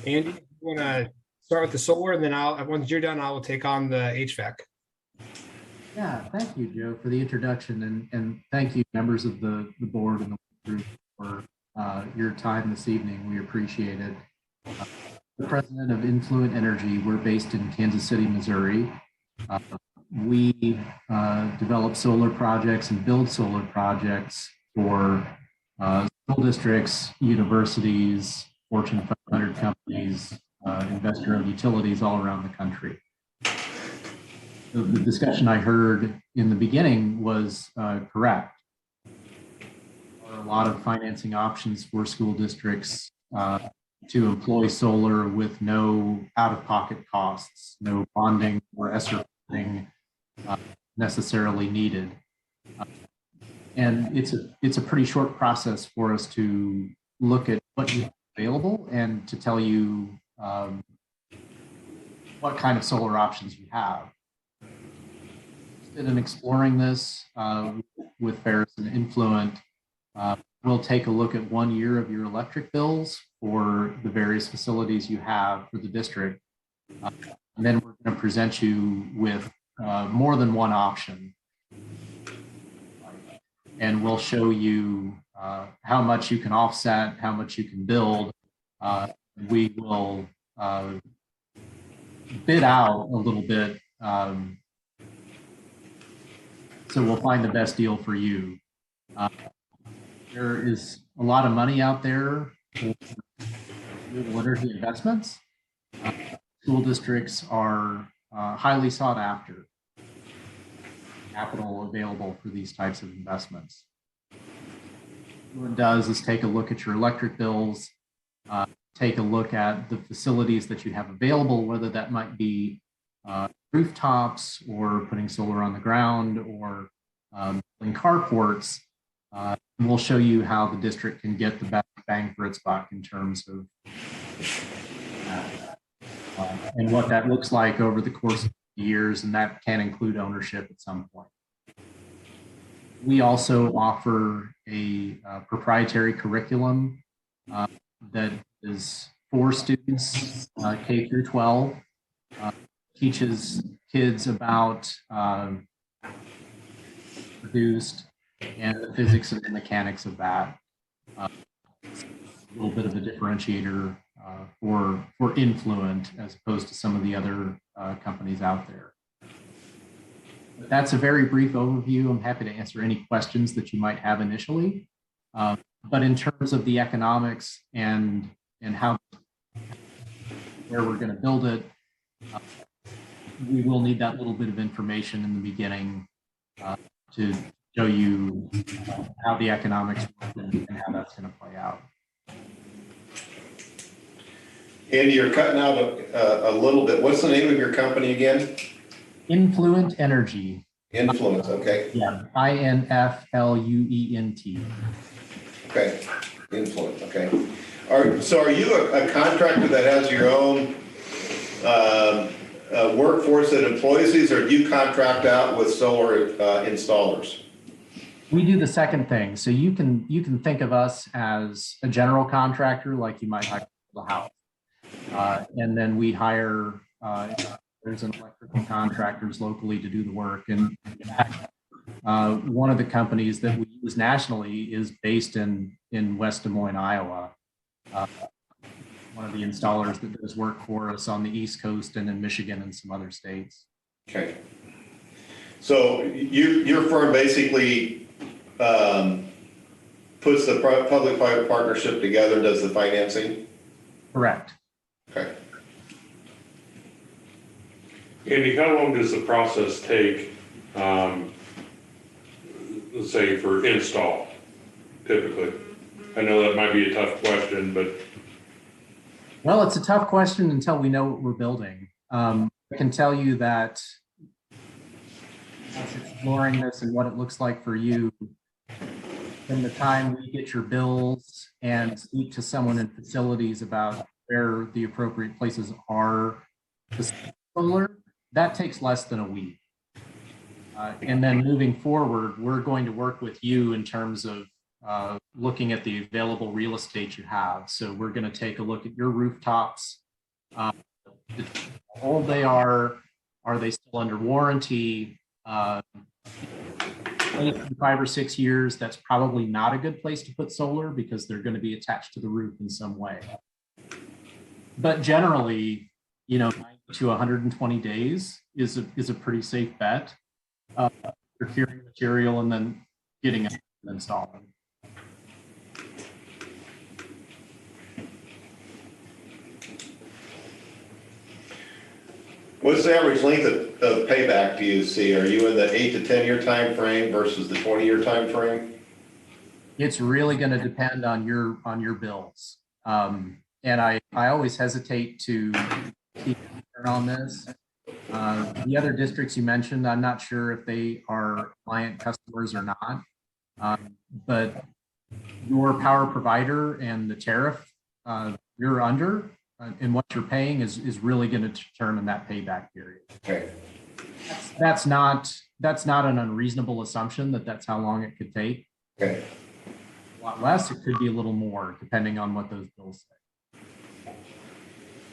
Andy, you want to start with the solar, and then once you're done, I will take on the HVAC. Yeah, thank you, Joe, for the introduction, and thank you, members of the board and the group, for your time this evening. We appreciate it. The president of Influent Energy. We're based in Kansas City, Missouri. We develop solar projects and build solar projects for school districts, universities, Fortune 500 companies, investor-owned utilities all around the country. The discussion I heard in the beginning was correct. are a lot of financing options for school districts to employ solar with no out-of-pocket costs, no bonding or ESSER funding necessarily needed. And it's a pretty short process for us to look at what you have available and to tell you what kind of solar options you have. In exploring this with Ferris and Influent, we'll take a look at 1 year of your electric bills for the various facilities you have for the district. And then we're going to present you with more than one option. And we'll show you how much you can offset, how much you can build. We will bid out a little bit. So we'll find the best deal for you. There is a lot of money out there for renewable energy investments. School districts are highly sought after. Capital available for these types of investments. What it does is take a look at your electric bills, take a look at the facilities that you have available, whether that might be rooftops or putting solar on the ground or in carports. We'll show you how the district can get the best bang for its buck in terms of and what that looks like over the course of years, and that can include ownership at some point. We also offer a proprietary curriculum that is for students K through 12, teaches kids about produced and the physics and the mechanics of that. A little bit of a differentiator for Influent as opposed to some of the other companies out there. But that's a very brief overview. I'm happy to answer any questions that you might have initially. But in terms of the economics and how where we're going to build it, we will need that little bit of information in the beginning to show you how the economics work and how that's going to play out. Andy, you're cutting out a little bit. What's the name of your company again? Influent Energy. Influent, okay. Yeah, INFLUENT. Okay, Influent, okay. So are you a contractor that has your own workforce that employs these, or do you contract out with solar installers? We do the second thing. So you can think of us as a general contractor, like you might hire the house. And then we hire, there's an electrical contractors locally to do the work. And one of the companies that we use nationally is based in West Des Moines, Iowa. One of the installers that does work for us on the East Coast and in Michigan and some other states. Okay. So your firm basically puts the public-private partnership together and does the financing? Correct. Okay. Andy, how long does the process take, let's say for install, typically? I know that might be a tough question, but. Well, it's a tough question until we know what we're building. I can tell you that exploring this and what it looks like for you, from the time we get your bills and speak to someone in facilities about where the appropriate places are for solar, that takes less than a week. And then moving forward, we're going to work with you in terms of looking at the available real estate you have. So we're going to take a look at your rooftops. How old they are they still under warranty? 5 or 6 years, that's probably not a good place to put solar because they're going to be attached to the roof in some way. But generally, 90 to 120 days is a pretty safe bet. Procuring material and then getting it and installing. What's the average length of payback do you see? Are you in the 8 to 10 year time frame versus the 20 year time frame? It's really going to depend on your bills. And I always hesitate to keep on this. The other districts you mentioned, I'm not sure if they are client customers or not. But your power provider and the tariff you're under and what you're paying is really going to determine that payback period. Okay. That's not an unreasonable assumption that that's how long it could take. Okay. A lot less, it could be a little more depending on what those bills say.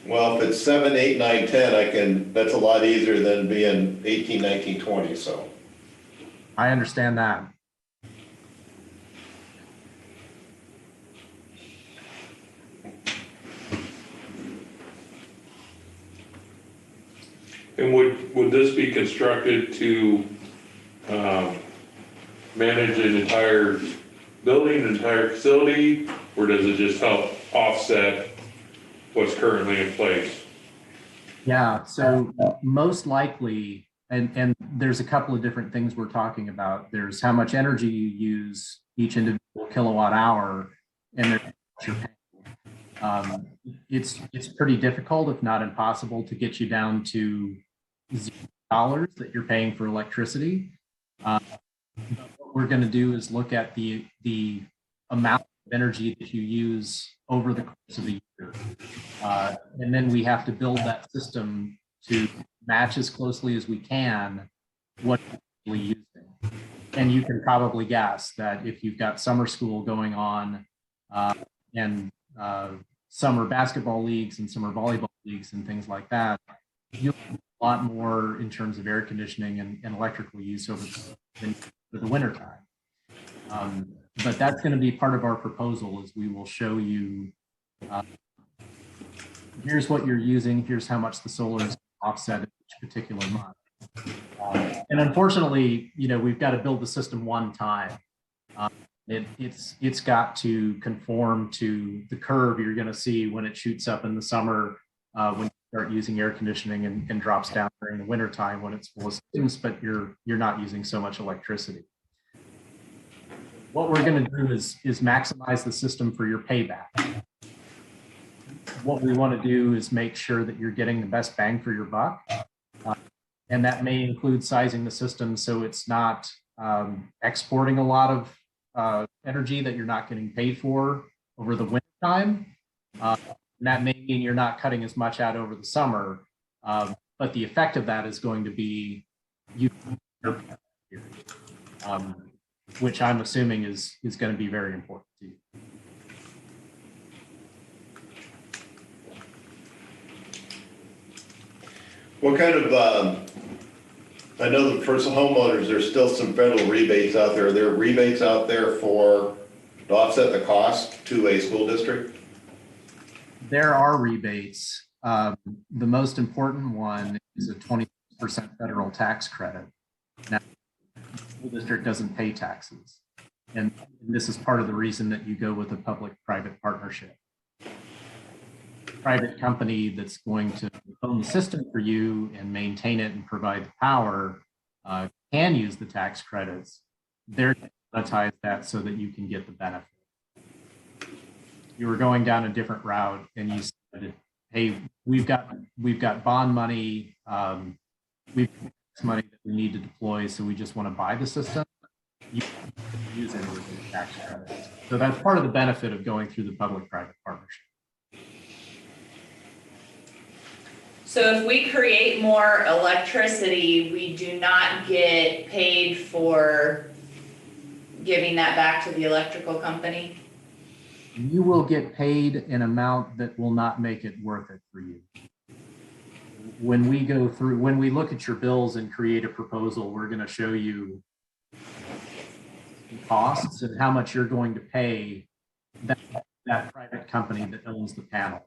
Well, if it's 7, 8, 9, 10, that's a lot easier than being 18, 19, 20, so. I understand that. And would this be constructed to manage an entire building, an entire facility, or does it just help offset what's currently in place? Yeah, so most likely, and there's a couple of different things we're talking about. There's how much energy you use each individual kilowatt hour, and there's what you're paying. It's pretty difficult, if not impossible, to get you down to $0 that you're paying for electricity. What we're going to do is look at the amount of energy that you use over the course of the year. And then we have to build that system to match as closely as we can what we're using. And you can probably guess that if you've got summer school going on and summer basketball leagues and summer volleyball leagues and things like that, you'll have a lot more in terms of air conditioning and electrical use over the winter time. But that's going to be part of our proposal, is we will show you, here's what you're using, here's how much the solar is offset in each particular month. And unfortunately, we've got to build the system one time. It's got to conform to the curve you're going to see when it shoots up in the summer, when you start using air conditioning, and drops down during the winter time when it's full of students, but you're not using so much electricity. What we're going to do is maximize the system for your payback. What we want to do is make sure that you're getting the best bang for your buck. And that may include sizing the system so it's not exporting a lot of energy that you're not getting paid for over the winter time. And that may mean you're not cutting as much out over the summer, but the effect of that is going to be which I'm assuming is going to be very important to you. What kind of, I know that for some homeowners, there's still some federal rebates out there. Are there rebates out there to offset the cost to a school district? There are rebates. The most important one is a 20% federal tax credit. Now, the school district doesn't pay taxes. And this is part of the reason that you go with a public-private partnership. Private company that's going to own the system for you and maintain it and provide the power can use the tax credits. They're going to monetize that so that you can get the benefit. You were going down a different route and you said, hey, we've got bond money, we've got money that we need to deploy, so we just want to buy the system. You can use any of the tax credits. So that's part of the benefit of going through the public-private partnership. So if we create more electricity, we do not get paid for giving that back to the electrical company? You will get paid an amount that will not make it worth it for you. When we look at your bills and create a proposal, we're going to show you the costs and how much you're going to pay that private company that owns the panels.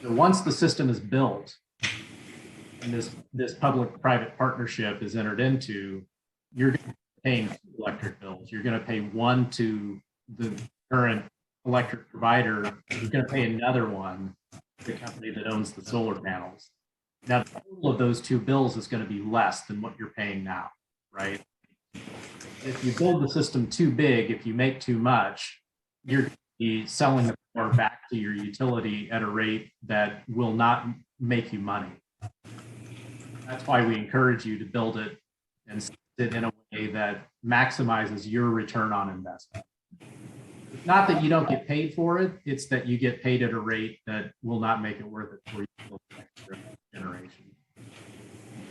So once the system is built, and this public-private partnership is entered into, you're going to be paying electric bills. You're going to pay one to the current electric provider. You're going to pay another one to the company that owns the solar panels. Now, the total of those two bills is going to be less than what you're paying now, right? if you build the system too big, if you make too much, you're going to be selling the power back to your utility at a rate that will not make you money. That's why we encourage you to build it and set it in a way that maximizes your return on investment. It's not that you don't get paid for it, it's that you get paid at a rate that will not make it worth it for you to build the next generation.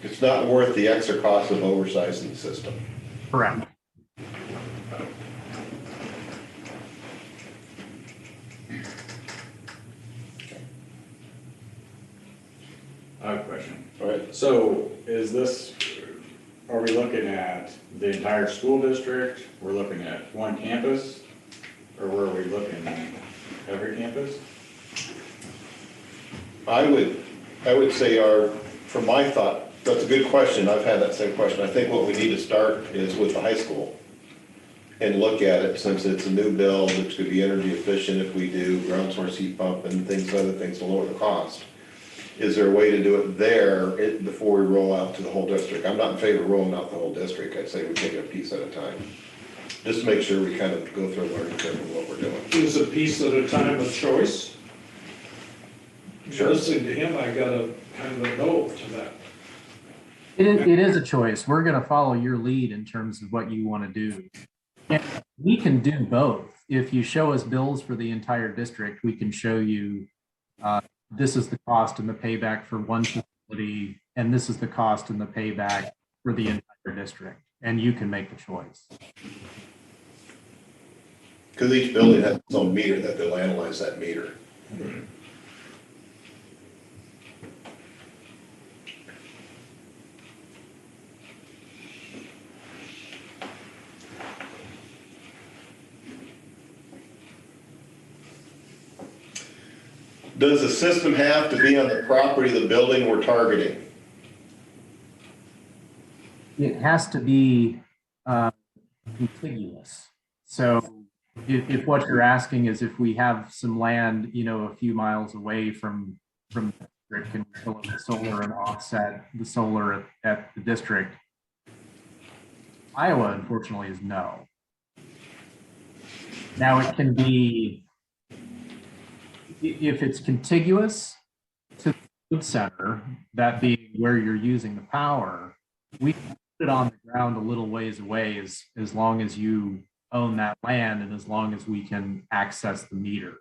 It's not worth the extra cost of oversizing the system. Correct. I have a question. All right. So are we looking at the entire school district? We're looking at one campus? Or were we looking at every campus? I would say from my thought, that's a good question. I've had that same question. I think what we need to start is with the high school and look at it, since it's a new build, which could be energy efficient if we do ground source heat pump and other things to lower the cost. Is there a way to do it there before we roll out to the whole district? I'm not in favor of rolling out the whole district. I'd say we take it a piece at a time. Just to make sure we kind of go through a learning curve of what we're doing. Is a piece at a time a choice? Sure. Listening to him, I got a kind of a no to that. It is a choice. We're going to follow your lead in terms of what you want to do. And we can do both. If you show us bills for the entire district, we can show you this is the cost and the payback for one facility, and this is the cost and the payback for the entire district. And you can make the choice. Because each building has its own meter that they'll analyze that meter. Does the system have to be on the property of the building we're targeting? It has to be contiguous. So if what you're asking is if we have some land, a few miles away from the district, can we fill up the solar and offset the solar at the district? Iowa, unfortunately, is no. Now it can be, if it's contiguous to the food center, that being where you're using the power, we can put it on the ground a little ways away as long as you own that land and as long as we can access the meter.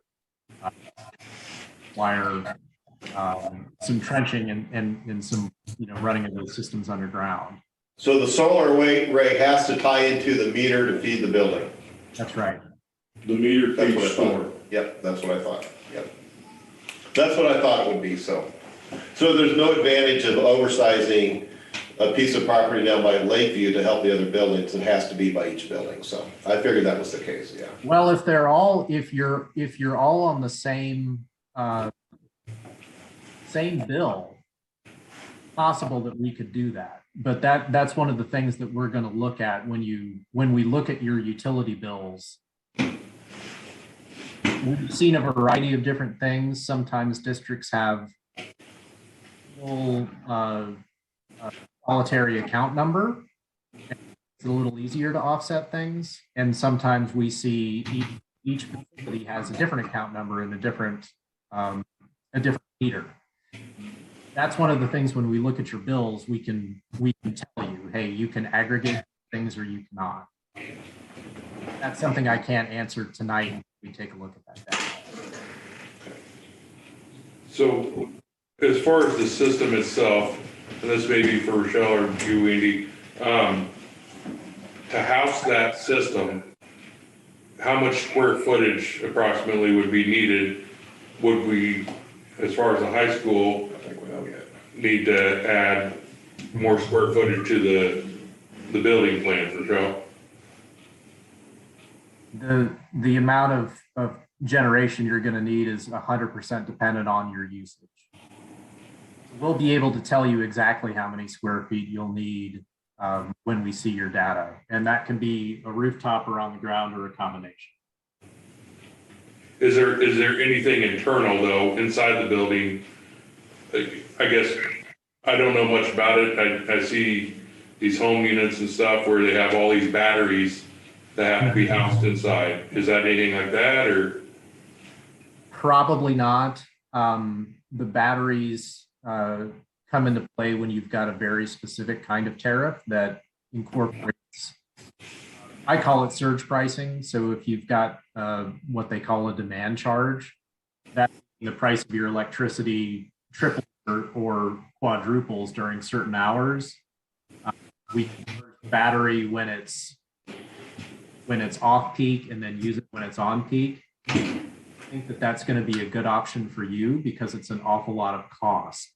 Wire some trenching and some running of those systems underground. So the solar array has to tie into the meter to feed the building. That's right. The meter That's feeds what I storm. thought. Yep, that's what I thought. Yep. That's what I thought it would be, so. So there's no advantage of oversizing a piece of property down by Lakeview to help the other buildings. It has to be by each building, so I figured that was the case, yeah. Well, if you're all on the same bill, possible that we could do that. But that's one of the things that we're going to look at when we look at your utility bills. We've seen a variety of different things. Sometimes districts have full solitary account number. It's a little easier to offset things. And sometimes we see each facility has a different account number and a different meter. That's one of the things when we look at your bills, we can tell you, hey, you can aggregate things or you cannot. That's something I can't answer tonight. We take a look at that data. So as far as the system itself, and this may be for Rochelle or you, Andy, to house that system, how much square footage approximately would be needed? Would we, as far as the high school, need to add more square footage to the building plan, Rochelle? The amount of generation you're going to need is 100% dependent on your usage. We'll be able to tell you exactly how many square feet you'll need when we see your data. And that can be a rooftop or on the ground or a combination. Is there anything internal though, inside the building? I guess I don't know much about it. I see, these home units and stuff where they have all these batteries that have to be housed inside. Is that anything like that, or? Probably not. The batteries come into play when you've got a very specific kind of tariff that incorporates, I call it surge pricing. So if you've got what they call a demand charge, that the price of your electricity triples or quadruples during certain hours. We convert the battery when it's off peak and then use it when it's on peak. I think that that's going to be a good option for you because it's an awful lot of cost.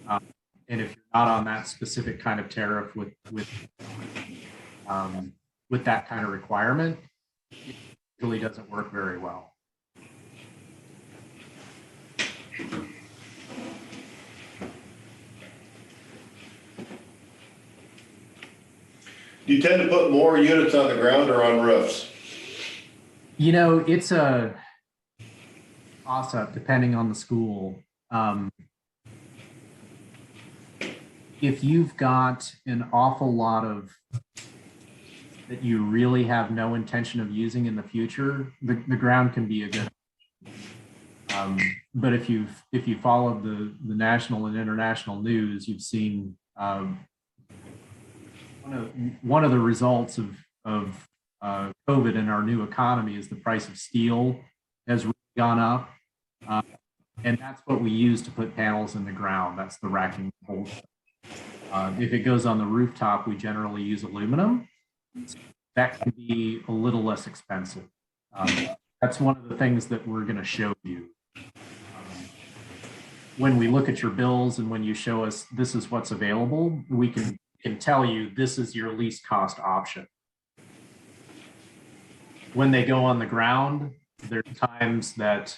And if you're not on that specific kind of tariff with that kind of requirement, it really doesn't work very well. Do you tend to put more units on the ground or on roofs? You know, it's a toss-up depending on the school. If you've got an awful lot of that you really have no intention of using in the future, the ground can be a good. But if you followed the national and international news, you've seen one of the results of COVID in our new economy is the price of steel has really gone up. And that's what we use to put panels in the ground. That's the racking bolt. If it goes on the rooftop, we generally use aluminum. That can be a little less expensive. That's one of the things that we're going to show you. When we look at your bills and when you show us this is what's available, we can tell you this is your least cost option. When they go on the ground, there's times that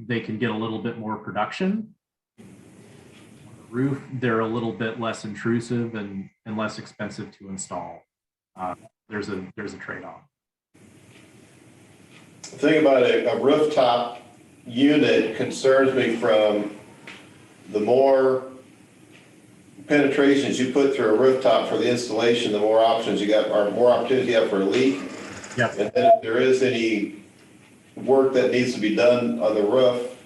they can get a little bit more production. On the roof, they're a little bit less intrusive and less expensive to install. There's a trade-off. The thing about a rooftop unit concerns me from the more penetrations you put through a rooftop for the installation, the more options you got, or more opportunity you have for a leak. Yep. And then if there is any work that needs to be done on the roof,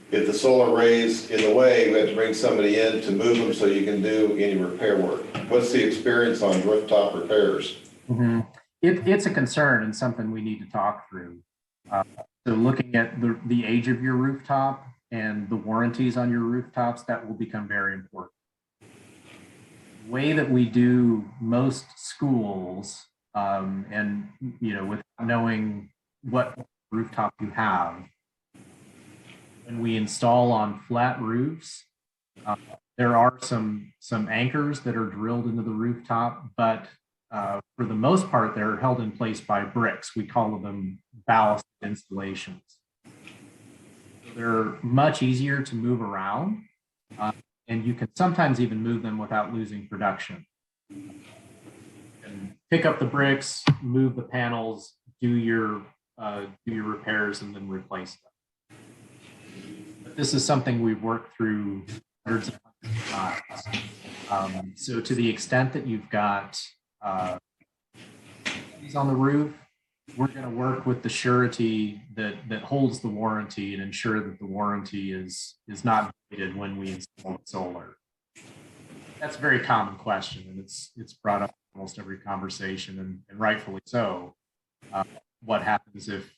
if the solar array's in the way, we have to bring somebody in to move them so you can do any repair work. What's the experience on rooftop repairs? Mm-hmm. It's a concern and something we need to talk through. So looking at the age of your rooftop and the warranties on your rooftops, that will become very important. The way that we do most schools, and without knowing what rooftop you have, when we install on flat roofs, there are some anchors that are drilled into the rooftop, but for the most part, they're held in place by bricks. We call them ballast installations. They're much easier to move around, and you can sometimes even move them without losing production. And pick up the bricks, move the panels, do your repairs, and then replace them. But this is something we've worked through hundreds of times. So to the extent that you've got on the roof, we're going to work with the surety that holds the warranty and ensure that the warranty is not voided when we install solar. That's a very common question, and it's brought up in almost every conversation, and rightfully so. What happens if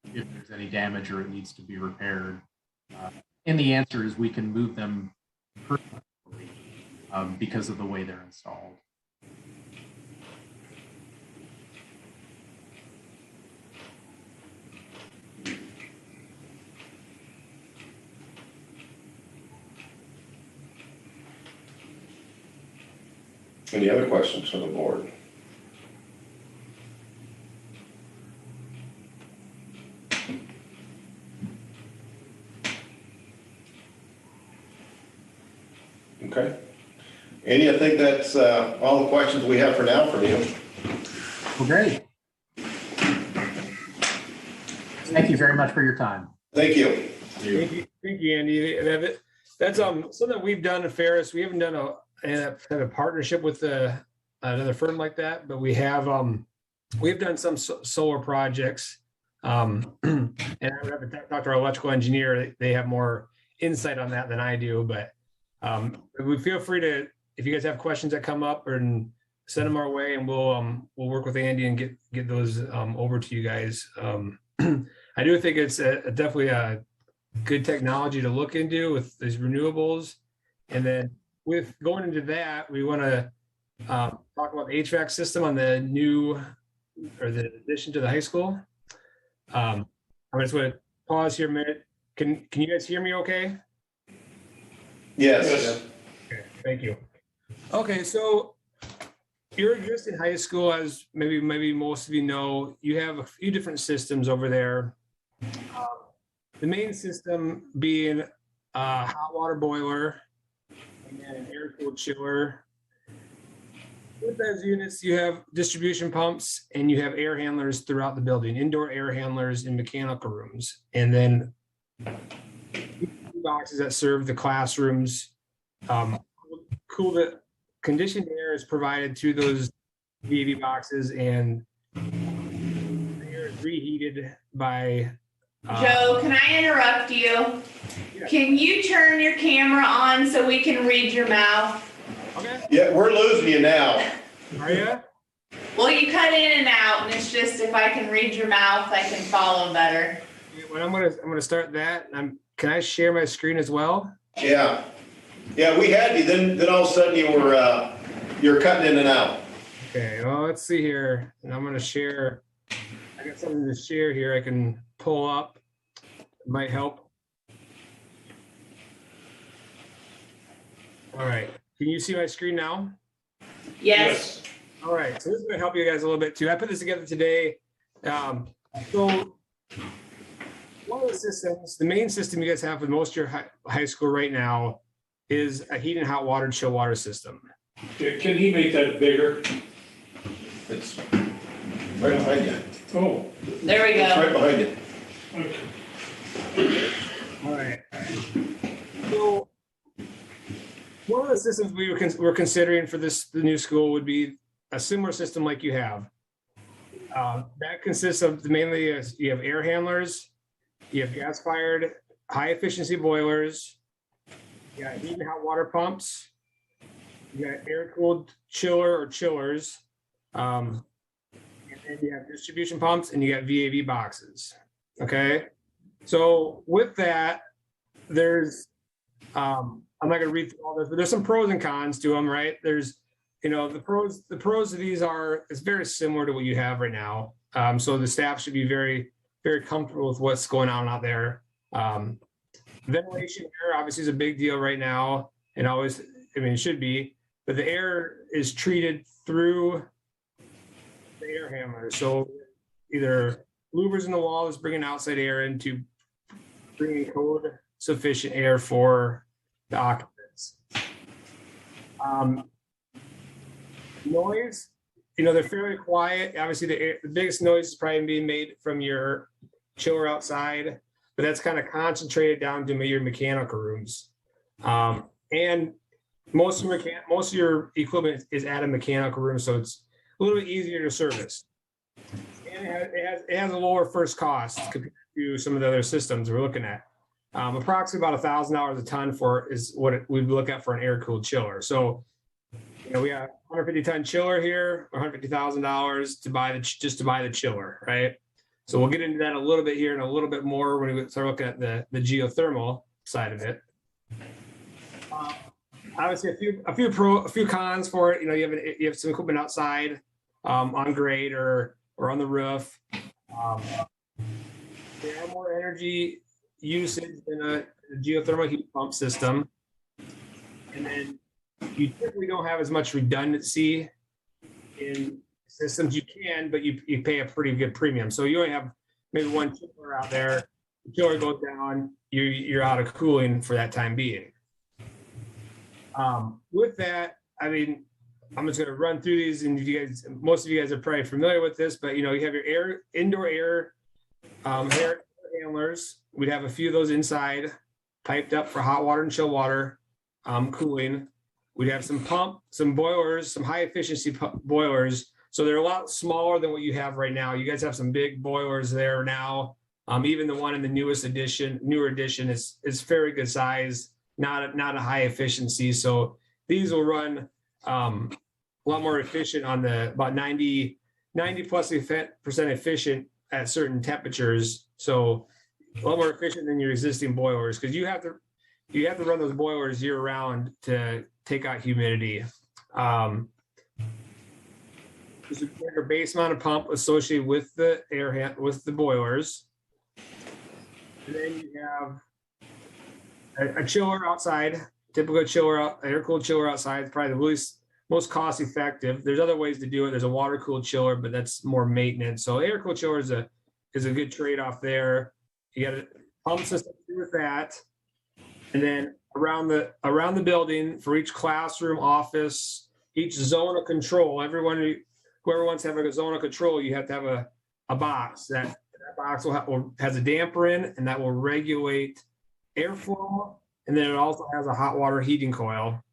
there's any damage or it needs to be repaired? And the answer is we can move them permanently because of the way they're installed. Any other questions from the board? Okay. Andy, I think that's all the questions we have for now from you. Well, great. Thank you very much for your time. Thank you. Thank you, Andy. That's something we've done at Ferris. We haven't done have a partnership with another firm like that, but we've done some solar projects. And I would have to talk to our electrical engineer. They have more insight on that than I do, but we feel free to, if you guys have questions that come up, or send them our way, and we'll work with Andy and get those over to you guys. I do think it's definitely a good technology to look into with these renewables. And then with going into that, we want to talk about the HVAC system on the the addition to the high school. I just want to pause here a minute. Can you guys hear me okay? Yes. Okay, thank you. Okay, so your existing high school, as maybe most of you know, you have a few different systems over there. The main system being a hot water boiler and then an air-cooled chiller. With those units, you have distribution pumps and you have air handlers throughout the building, indoor air handlers in mechanical rooms. And then boxes that serve the classrooms. Conditioned air is provided to those VAV boxes, and the air is reheated by Joe, can I interrupt you? Yeah. Can you turn your camera on so we can read your mouth? Okay. Yeah, we're losing you now. Are you? Well, you cut in and out, and it's just if I can read your mouth, I can follow better. Well, I'm gonna start that. Can I share my screen as well? Yeah. Yeah, we had you, then all of a sudden you're cutting in and out. Okay, well, let's see here. And I'm gonna share. I got something to share here. I can pull up. It might help. All right. Can you see my screen now? Yes. All right. So this is going to help you guys a little bit too. I put this together today. So one of the systems, the main system you guys have with most of your high school right now is a heat and hot water, chill water system. Can he make that bigger? It's right behind you. Oh, There we It's go. right behind you. okay. All right. So one of the systems we're considering for the new school would be a similar system like you have. That consists of mainly you have air handlers, you have gas-fired high efficiency boilers, you got heat and hot water pumps, you got air-cooled chiller or chillers, and then you have distribution pumps, and you got VAV boxes. Okay, so with that, there's I'm not going to read through all this, but there's some pros and cons to them, right? There's, the pros of these are, it's very similar to what you have right now. So the staff should be very, very comfortable with what's going on out there. Ventilation air obviously is a big deal right now, and always, it should be, but the air is treated through the air handler. So either louvers in the wall is bringing outside air in to bring in code sufficient air for the occupants. Noise, they're fairly quiet. Obviously, the biggest noise is probably being made from your chiller outside, but that's kind of concentrated down to your mechanical rooms. And most of your equipment is at a mechanical room, so it's a little bit easier to service. And it has a lower first cost compared to some of the other systems we're looking at. Approximately about $1,000 a ton is what we'd look at for an air-cooled chiller. So, we have 150-ton chiller here, $150,000 to buy the chiller, right? So we'll get into that a little bit here and a little bit more when we start looking at the geothermal side of it. Obviously, a few cons for it. You have some equipment outside, on grade or on the roof. There are more energy usage than a geothermal heat pump system, and then you typically don't have as much redundancy in systems. You can, but you pay a pretty good premium. So you only have maybe one chiller out there. The chiller goes down, you're out of cooling for that time being. With that, I'm just going to run through these, and most of you guys are probably familiar with this, but you have your indoor air handlers. We'd have a few of those inside, piped up for hot water and chill water cooling. We'd have some boilers, some high efficiency boilers. So they're a lot smaller than what you have right now. You guys have some big boilers there now. Even the one in the newer edition is very good size, not a high efficiency. So these will run a lot more efficient on the about 90 plus percent efficient at certain temperatures. So a lot more efficient than your existing boilers, because you have to run those boilers year round to take out humidity. There's a bigger base mounted pump associated with the with the boilers. And then you have a chiller outside, typical chiller, air cooled chiller outside. It's probably the most cost effective. There's other ways to do it. There's a water cooled chiller, but that's more maintenance. So air cooled chiller is a good trade off there. You got a pump system with that, and then around the building for each classroom, office, each zone of control. Whoever wants to have a zone of control, you have to have a box. That box has a damper in, and that will regulate airflow, and then it also has a hot water heating coil.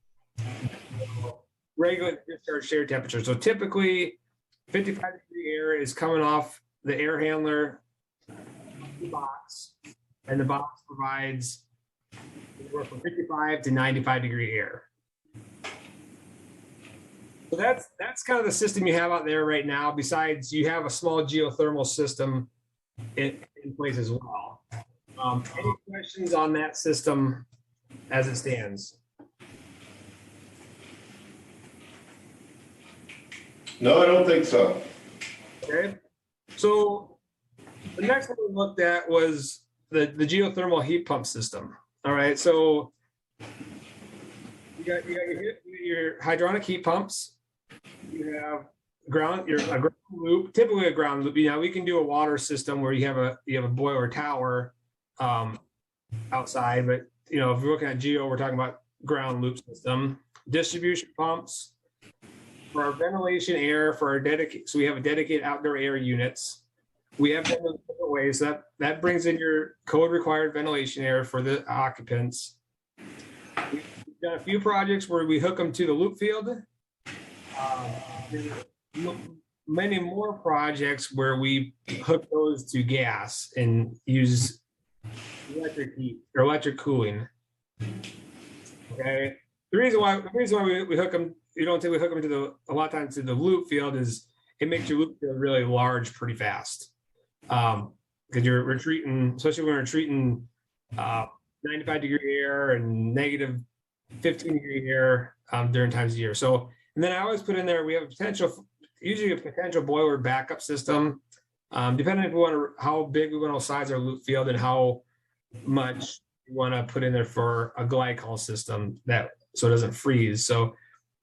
Regulate discharge air temperature. So typically 55-degree air is coming off the air handler box, and the box provides anywhere from 55 to 95-degree air. So that's kind of the system you have out there right now. Besides, you have a small geothermal system in place as well. Any questions on that system as it stands? No, I don't think so. Okay. So the next one we looked at was the geothermal heat pump system. All right. So you got your hydronic heat pumps. You have a ground loop, typically a ground loop. We can do a water system where you have a boiler tower outside, but if we're looking at geo, we're talking about ground loop system. Distribution pumps for our ventilation air for our dedicated. So we have a dedicated outdoor air units. We have them in different ways. That brings in your code required ventilation air for the occupants. We've done a few projects where we hook them to the loop field. Many more projects where we hook those to gas and use electric heat or electric cooling. Okay. The reason why we hook them, you don't think we hook them a lot of times to the loop field is it makes your loop field really large pretty fast. Because you're retreating, especially when we're treating 95-degree air and negative 15-degree air during times of year. So, and then I always put in there, we have usually a potential boiler backup system, depending on how big we want to size our loop field and how much we want to put in there for a glycol system so it doesn't freeze. So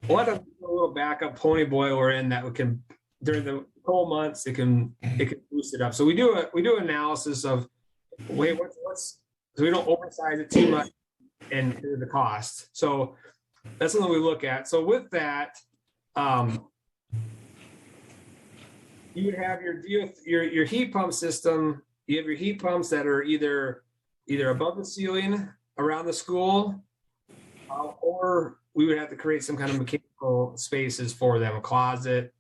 a lot of a little backup pony boiler in that we can, during the cold months, it can boost it up. So we do analysis of so we don't oversize it too much and the cost. So that's something we look at. So with that, you would have your heat pump system. You have your heat pumps that are either above the ceiling around the school, or we would have to create some kind of mechanical spaces for them, a closet.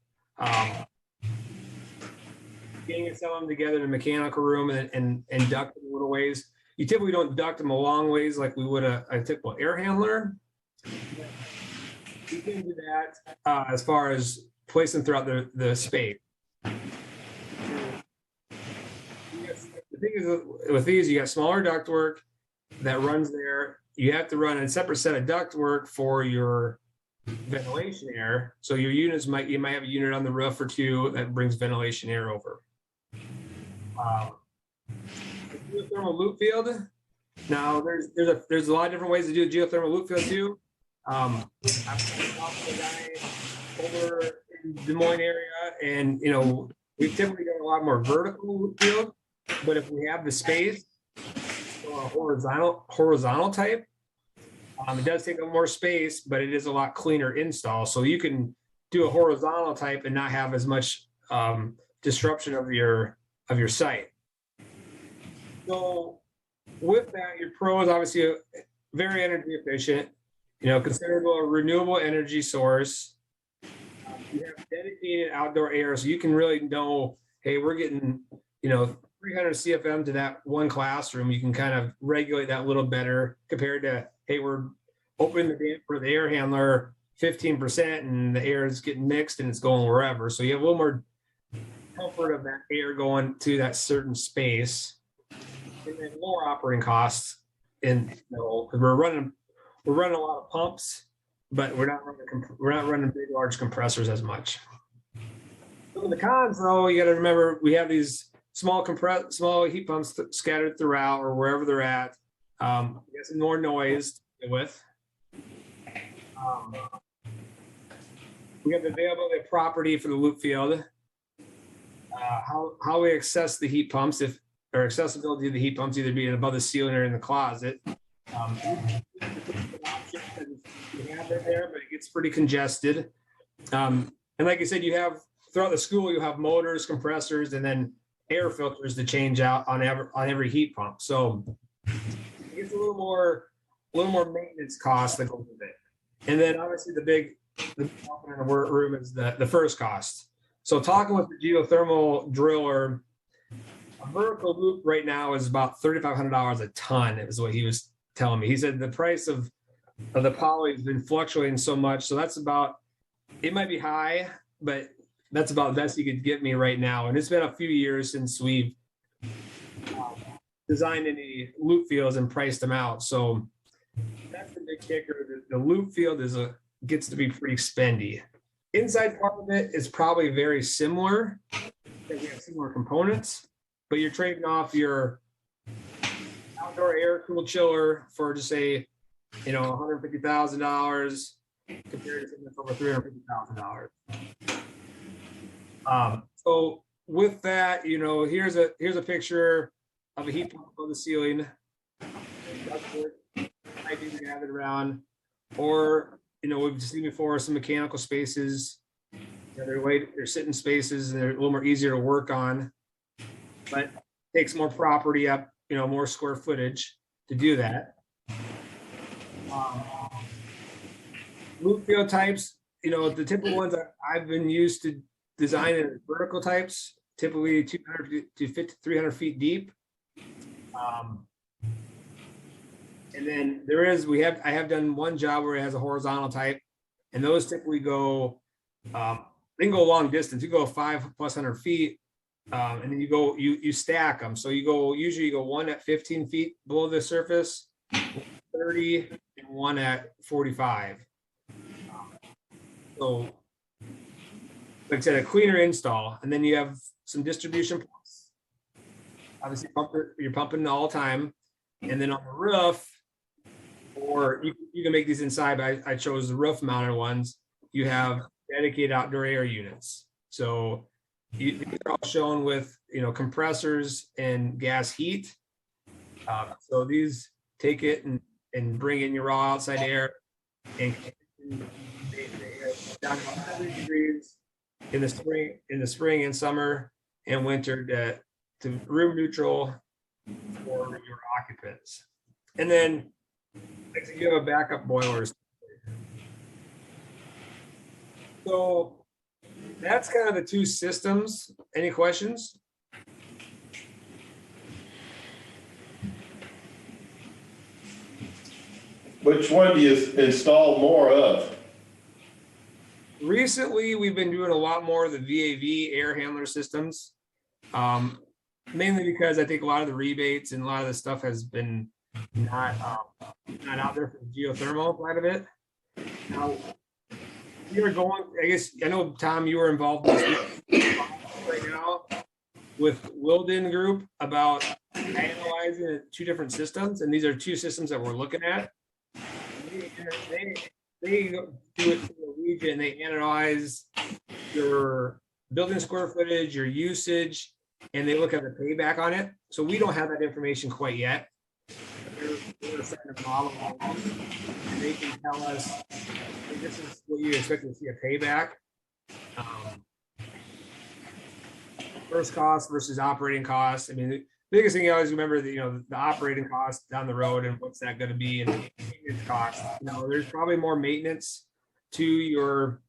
Getting and selling them together in a mechanical room and duct them in little ways. You typically don't duct them a long ways like we would a typical air handler. You can do that as far as placing throughout the space. The thing is, with these, you got smaller ductwork that runs there. You have to run a separate set of ductwork for your ventilation air. So your units you might have a unit on the roof or two that brings ventilation air over. Geothermal loop field. Now there's a lot of different ways to do a geothermal loop field too. I've talked to a guy over in Des Moines area, and we've typically got a lot more vertical loop field, but if we have the space, horizontal type, it does take up more space, but it is a lot cleaner install. So you can do a horizontal type and not have as much disruption of your site. So with that, your Pro is obviously very energy efficient. considered a renewable energy source. You have dedicated outdoor air, so you can really know, hey, we're getting, 300 CFM to that one classroom. You can kind of regulate that a little better compared to, hey, we're opening the dam for the air handler 15% and the air is getting mixed and it's going wherever. So you have a little more comfort of that air going to that certain space, and then lower operating costs. And because we're running a lot of pumps, but we're not running big, large compressors as much. Some of the cons, though, you got to remember we have these small heat pumps scattered throughout or wherever they're at. I guess more noise to deal with. We have the availability of property for the loop field. How we access the heat pumps, or accessibility of the heat pumps, either being above the ceiling or in the closet. You have it there, but it gets pretty congested. And like I said, you have throughout the school, you have motors, compressors, and then air filters to change out on every heat pump. So it gets a little more maintenance cost that goes with it. And then obviously the big elephant in the room is the first cost. So talking with the geothermal driller, a vertical loop right now is about $3,500 a ton, is what he was telling me. He said the price of the poly has been fluctuating so much. So that's about, it might be high, but that's about the best he could get me right now. And it's been a few years since we've designed any loop fields and priced them out. So that's the big kicker. The loop field gets to be pretty spendy. Inside part of it is probably very similar, because we have similar components, but you're trading off your outdoor air cooled chiller for just say, $150,000 compared to something that's over $350,000. So with that, here's a picture of a heat pump on the ceiling. Piping gathered around, or we've seen before some mechanical spaces. They're sitting spaces and they're a little more easier to work on, but takes more property up, more square footage to do that. Loop field types, the typical ones that I've been used to designing vertical types, typically 200 to 300 feet deep. And then I have done one job where it has a horizontal type, and those typically go, they can go a long distance. You go 500+ feet, and then you stack them. So usually you go one at 15 feet below the surface, 30, and one at 45. So like I said, a cleaner install, and then you have some distribution pumps. Obviously you're pumping all the time. And then on the roof, or you can make these inside, but I chose the roof mounted ones. You have dedicated outdoor air units. So these are all shown with, compressors and gas heat. So these take it and bring in your raw outside air and down to 100 degrees in the spring and summer and winter to room neutral for your occupants. And then you have a backup boilers. So that's kind of the two systems. Any questions? Which one do you install more of? Recently, we've been doing a lot more of the VAV air handler systems, mainly because I think a lot of the rebates and a lot of the stuff has been not out there for the geothermal side of it. Now, you were going, I know, Tom, you were involved in this right now with Wilden Group about analyzing two different systems, and these are two systems that we're looking at. They do it for the region. They analyze your building square footage, your usage, and they look at the payback on it. So we don't have that information quite yet. They're setting a model, and they can tell us, this is what you expect to see a payback. First cost versus operating costs. I mean, biggest thing you always remember, the operating costs down the road and what's that gonna be, and maintenance costs. There's probably more maintenance to your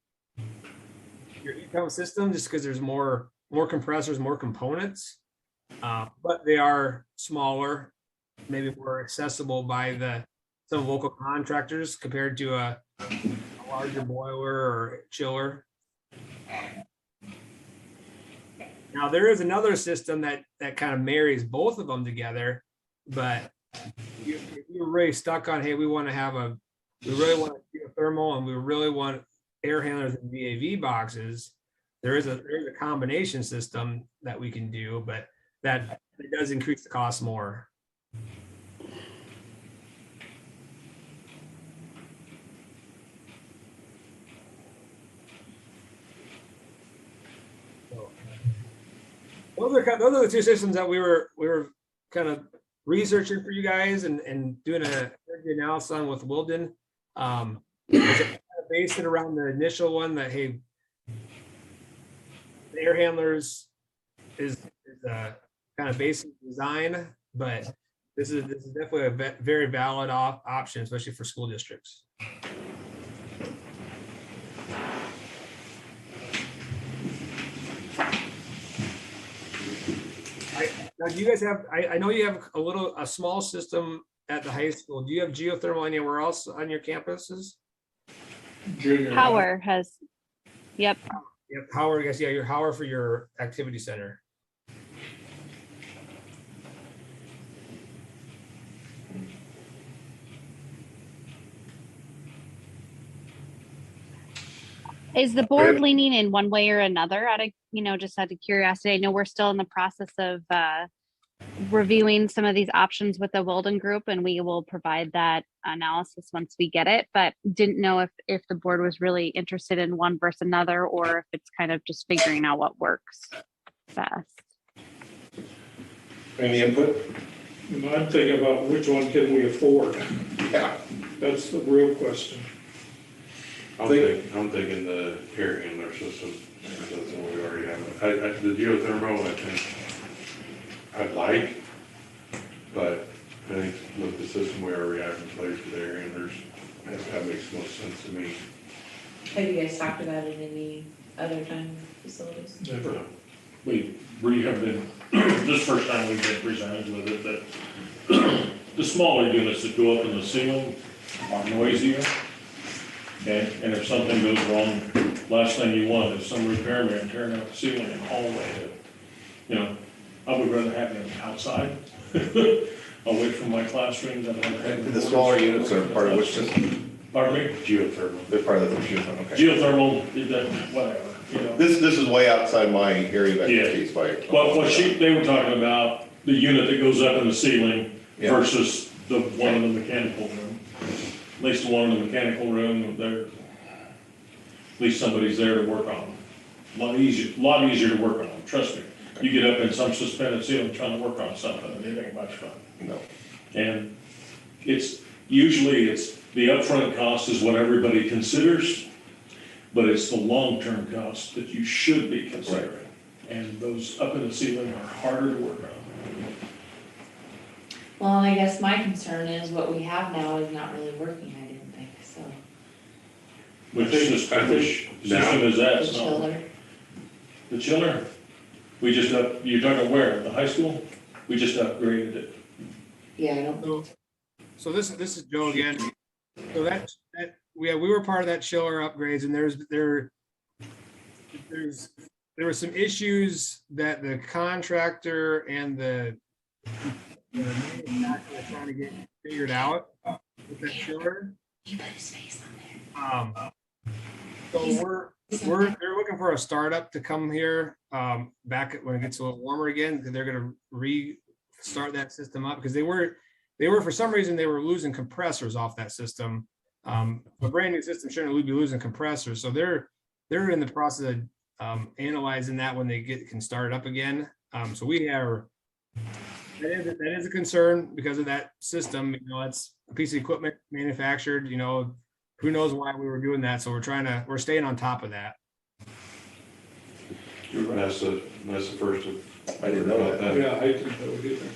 heat pump system, just because there's more compressors, more components. But they are smaller, maybe more accessible by some local contractors compared to a larger boiler or chiller. Now, there is another system that kind of marries both of them together, but you're really stuck on, hey, we really want a geothermal and we really want air handlers and VAV boxes. There's a combination system that we can do, but that it does increase the cost more. Those are the two systems that we were kind of researching for you guys and doing an energy analysis on with Wilden. Based it around the initial one that, hey, the air handlers is a kind of basic design, but this is definitely a very valid option, especially for school districts. Now, do you guys have, I know you have a small system at the high school. Do you have geothermal anywhere else on your campuses? Howard has, yep. Yep, Howard, I guess, yeah, your Howard for your activity center. Is the board leaning in one way or another just out of curiosity? I know we're still in the process of reviewing some of these options with the Wilden Group, and we will provide that analysis once we get it, but didn't know if the board was really interested in one versus another, or if it's kind of just figuring out what works best. Any input? I'm thinking about which one can we afford? Yeah. That's the real question. I'm thinking the air handler system, that's what we already have. The geothermal, I think I'd like, but I think with the system we already have in place with air handlers, that makes most sense to me. Have you guys talked about it any other time facilities? Never. We have been, this first time we've been presented with it, that the smaller units that go up in the ceiling are noisier. Okay, and if something goes wrong, last thing you want is some repairman tearing out the ceiling in the hallway. I would rather have them outside, away from my classroom than have. The smaller units are part of which system? Pardon me? Geothermal. They're part of the geothermal, okay. Geothermal, whatever, This is way outside my area of expertise. Well, they were talking about the unit that goes up in the ceiling versus the one in the mechanical room. At least the one in the mechanical room, at least somebody's there to work on them. A lot easier to work on them, trust me. You get up in some suspended ceiling trying to work on something, and it ain't much fun. No. And usually the upfront cost is what everybody considers, but it's the long-term cost that you should be considering. Right. And those up in the ceiling are harder to work on. Well, I guess my concern is what we have now is not really working, I didn't think, so. Which system is that? The chiller. The chiller? You're talking where? The high school? We just upgraded it. Yeah, I don't know. So this is Joe again. So we were part of that chiller upgrades, and there were some issues that the contractor and the manufacturer trying to get figured out with that chiller. You put his face on there. So they're looking for a startup to come here back when it gets a little warmer again. They're going to restart that system up because they were for some reason they were losing compressors off that system. A brand new system shouldn't be losing compressors, so they're in the process of analyzing that when they can start it up again. So we have that is a concern because of that system. It's a piece of equipment manufactured. Who knows why we were doing that? So we're staying on top of that. That's the first of I didn't know about that. Yeah, I didn't know either.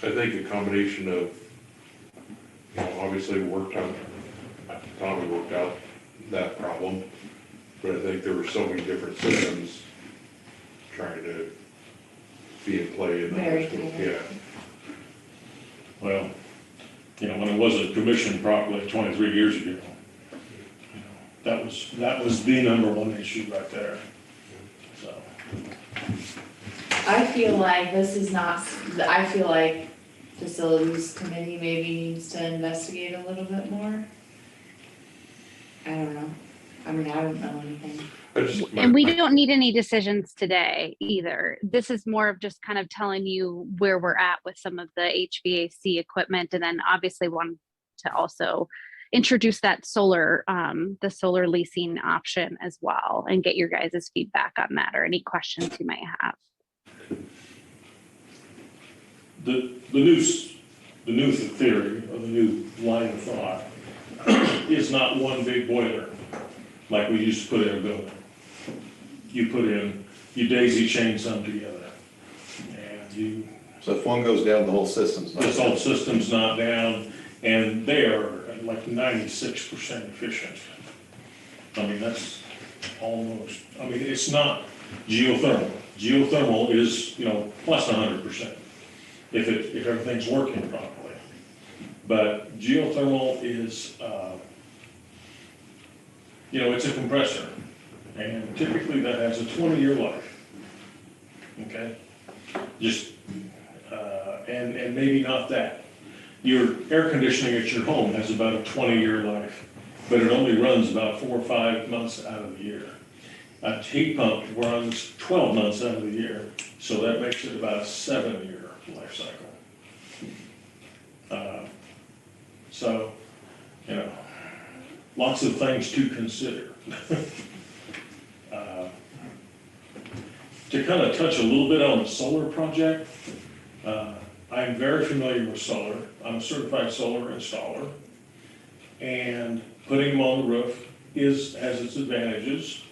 I think a combination of, obviously Tommy worked out that problem, but I think there were so many different systems trying to be in play in Very that school. clear. Yeah. Well, when it wasn't commissioned properly 23 years ago, that was the number one issue right there. So. I feel like this is not, I feel like facilities committee maybe needs to investigate a little bit more. I don't know. I mean, I don't know anything. And we don't need any decisions today either. This is more of just kind of telling you where we're at with some of the HVAC equipment, and then obviously want to also introduce that solar, the solar leasing option as well, and get your guys' feedback on that or any questions you might have. The new theory, or the new line of thought, is not one big boiler like we used to put in a building. You daisy chain some together, and So if one goes down, the whole system's not. this whole system's not down, and they are like 96% efficient. I mean, that's almost, it's not geothermal. Geothermal is, plus 100%, if everything's working properly. But geothermal is, it's a compressor, and typically that has a 20-year life, okay? And maybe not that. Your air conditioning at your home has about a 20-year life, but it only runs about 4 or 5 months out of the year. A heat pump runs 12 months out of the year, so that makes it about a 7-year life cycle. So, lots of things to consider. To kind of touch a little bit on the solar project, I'm very familiar with solar. I'm a certified solar installer, and putting them on the roof has its advantages.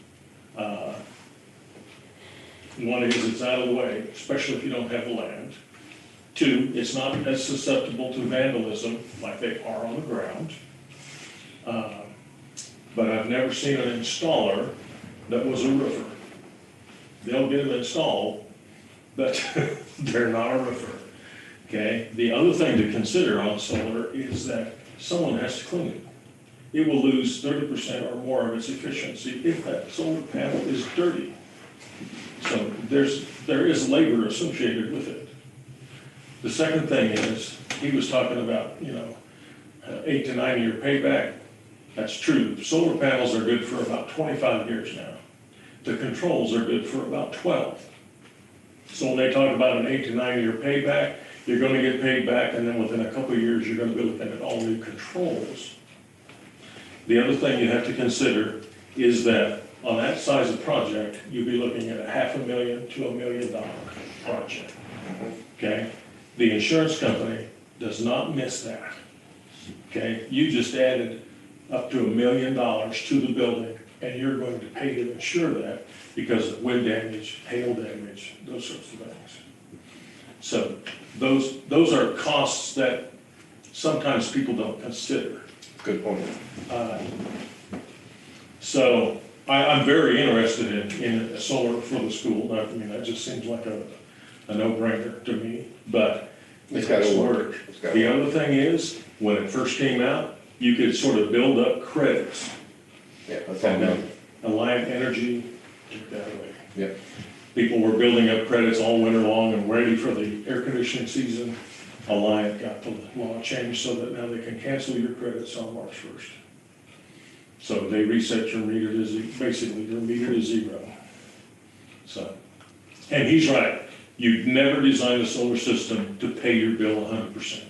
One is it's out of the way, especially if you don't have the land. 2, it's not as susceptible to vandalism like they are on the ground. But I've never seen an installer that was a roofer. They'll get them installed, but they're not a roofer. Okay? The other thing to consider on solar is that someone has to clean it. It will lose 30% or more of its efficiency if that solar panel is dirty. So there is labor associated with it. The second thing is, he was talking about, 8 to 9 year payback. That's true. Solar panels are good for about 25 years now. The controls are good for about 12. So when they talk about an 8 to 9 year payback, you're going to get paid back, and then within a couple of years, you're going to be looking at all new controls. The other thing you have to consider is that on that size of project, you'll be looking at a $500,000 to $1 million project. Okay? The insurance company does not miss that. Okay? You just added up to $1 million to the building, and you're going to pay to insure that because of wind damage, hail damage, those sorts of things. So those are costs that sometimes people don't consider. Good point. So I'm very interested in solar for the school. I mean, that just seems like a no-brainer to me, but It's got to work. The other thing is, when it first came out, you could sort of build up credits. Yeah, that's all. Alliant Energy took that away. Yeah. People were building up credits all winter long and ready for the air conditioning season. Alliant got the law changed so that now they can cancel your credits on March 1st. So they reset your meter to basically your meter to 0. So, and he's right. You'd never design a solar system to pay your bill 100%.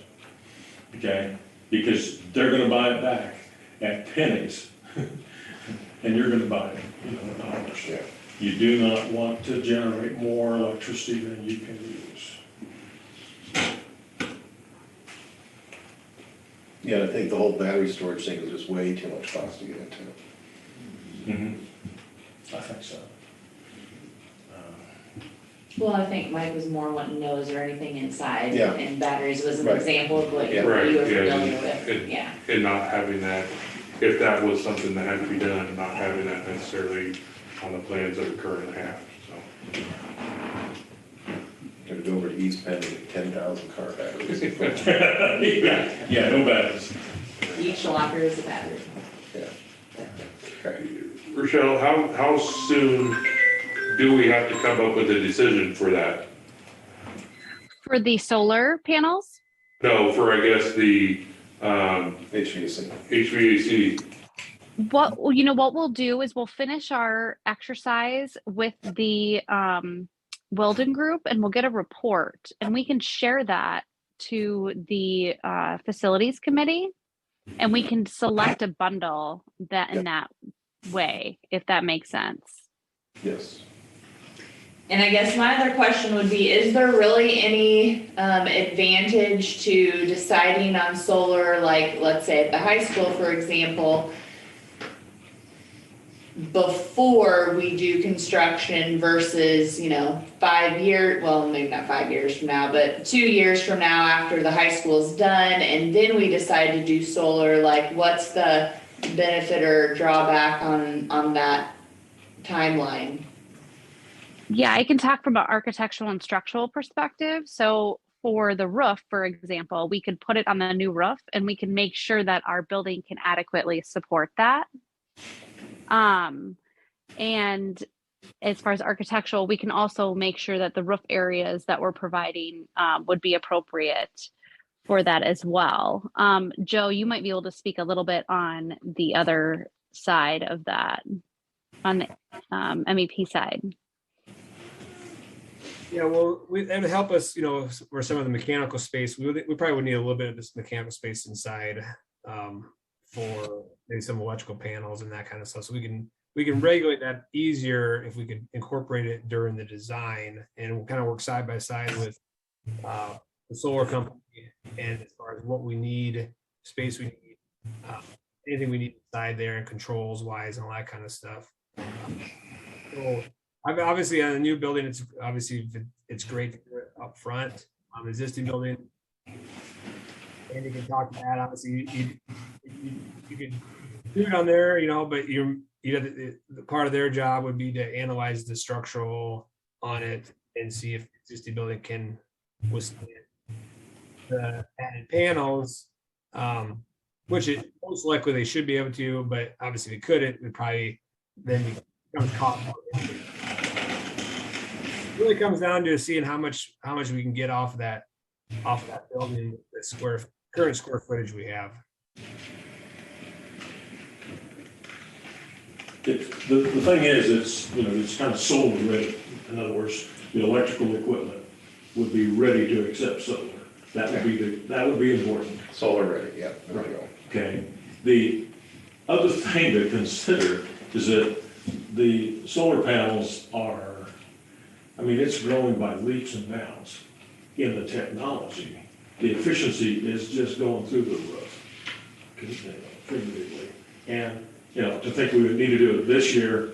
Okay? Because they're going to buy it back at pennies, and you're going to buy it, in dollars. Yeah. You do not want to generate more electricity than you can use. Yeah, I think the whole battery storage thing is just way too much cost to get into. Mm-hmm. I think so. Well, I think Mike was more wanting to know, is there anything inside? Yeah. And batteries was an Right. example of what you Yeah. you were Right, yeah, familiar with, and- yeah. And not having that, if that was something that had to be done, not having that necessarily on the plans that we currently have, so. Gonna go over to East Penn and get 10,000 car batteries. Yeah, no batteries. Each locker is a battery. Yeah. Okay. Rochelle, how soon do we have to come up with a decision for that? For the solar panels, No, for, I guess, the, HVAC. HVAC. what we'll do is we'll finish our exercise with the Weldon group, and we'll get a report, and we can share that to the facilities committee, and we can select a bundle that in that way, if that makes sense. Yes. And I guess my other question would be, is there really any advantage to deciding on solar, like, let's say at the high school, for example, before we do construction versus, 5 years, well, maybe not 5 years from now, but 2 years from now after the high school's done, and then we decide to do solar, like, what's the benefit or drawback on that timeline? Yeah, I can talk from an architectural and structural perspective. So for the roof, for example, we could put it on the new roof, and we can make sure that our building can adequately support that. And as far as architectural, we can also make sure that the roof areas that we're providing would be appropriate for that as well. Joe, you might be able to speak a little bit on the other side of that, on the MEP side. Yeah, well, it would help us, for some of the mechanical space. We probably would need a little bit of this mechanical space inside for maybe some electrical panels and that kind of stuff. So we can regulate that easier if we could incorporate it during the design, and we'll kind of work side by side with the solar company. And as far as what we need, space we need, anything we need inside there, and controls wise and all that kind of stuff. So obviously on a new building, it's great to do it up front. On existing building, Andy can talk to that. Obviously, you could do it on there, but the part of their job would be to analyze the structural on it and see if the existing building can withstand the added panels, which most likely they should be able to, but obviously if they couldn't, it probably then becomes cost. It really comes down to seeing how much we can get off that building, the current square footage we have. The thing is, it's kind of solar ready. In other words, the electrical equipment would be ready to accept solar. That would be important. Solar ready, yeah, there we go. Okay. The other thing to consider is that the solar panels it's growing by leaps and bounds in the technology. The efficiency is just going through the roof, figuratively. And, to think we would need to do it this year,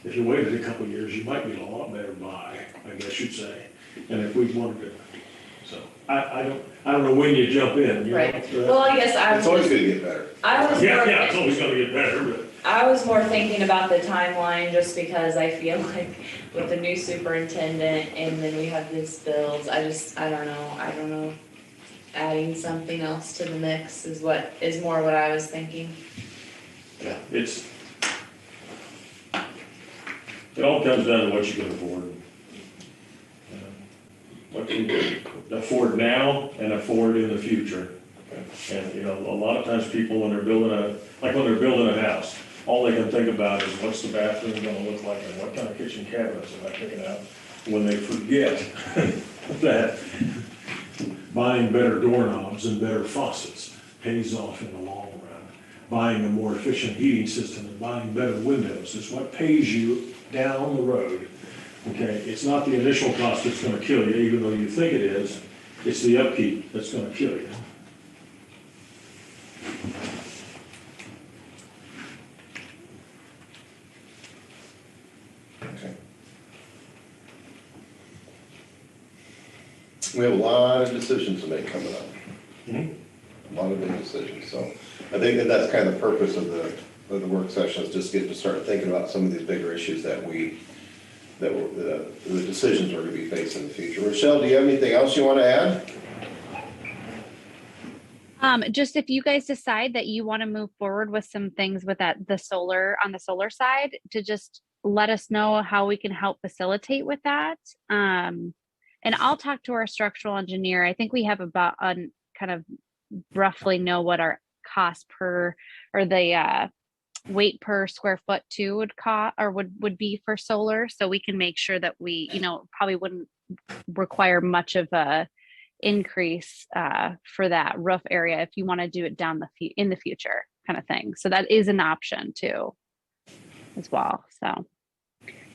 if you waited a couple of years, you might be a lot better by, I guess you'd say. And if we wanted to, so I don't know when you jump in. Right. Well, I guess It's always gonna get better. Yeah, it's always gonna get better, but. I was more thinking about the timeline, just because I feel like with the new superintendent and then we have these bills, I don't know. Adding something else to the mix is more what I was thinking. Yeah, it all comes down to what you can afford. What can you afford now and afford in the future. And, a lot of times people, when they're building a house, all they can think about is what's the bathroom gonna look like and what kind of kitchen cabinets am I picking out, when they forget that buying better doorknobs and better faucets pays off in the long run. Buying a more efficient heating system and buying better windows is what pays you down the road. Okay, it's not the initial cost that's gonna kill you, even though you think it is. It's the upkeep that's gonna kill you. Okay. We have a lot of decisions to make coming up. A lot of big decisions, so I think that that's kind of the purpose of the work session, is just get to start thinking about some of these bigger issues the decisions we're gonna be facing in the future. Rochelle, do you have anything else you want to add? Just if you guys decide that you want to move forward with some things with on the solar side, to just let us know how we can help facilitate with that. And I'll talk to our structural engineer. I think we have about kind of roughly know what our cost per, or the weight per square foot too would cost, or would be for solar. So we can make sure that we, probably wouldn't require much of a increase for that roof area if you want to do it in the future kind of thing. So that is an option too, as well. So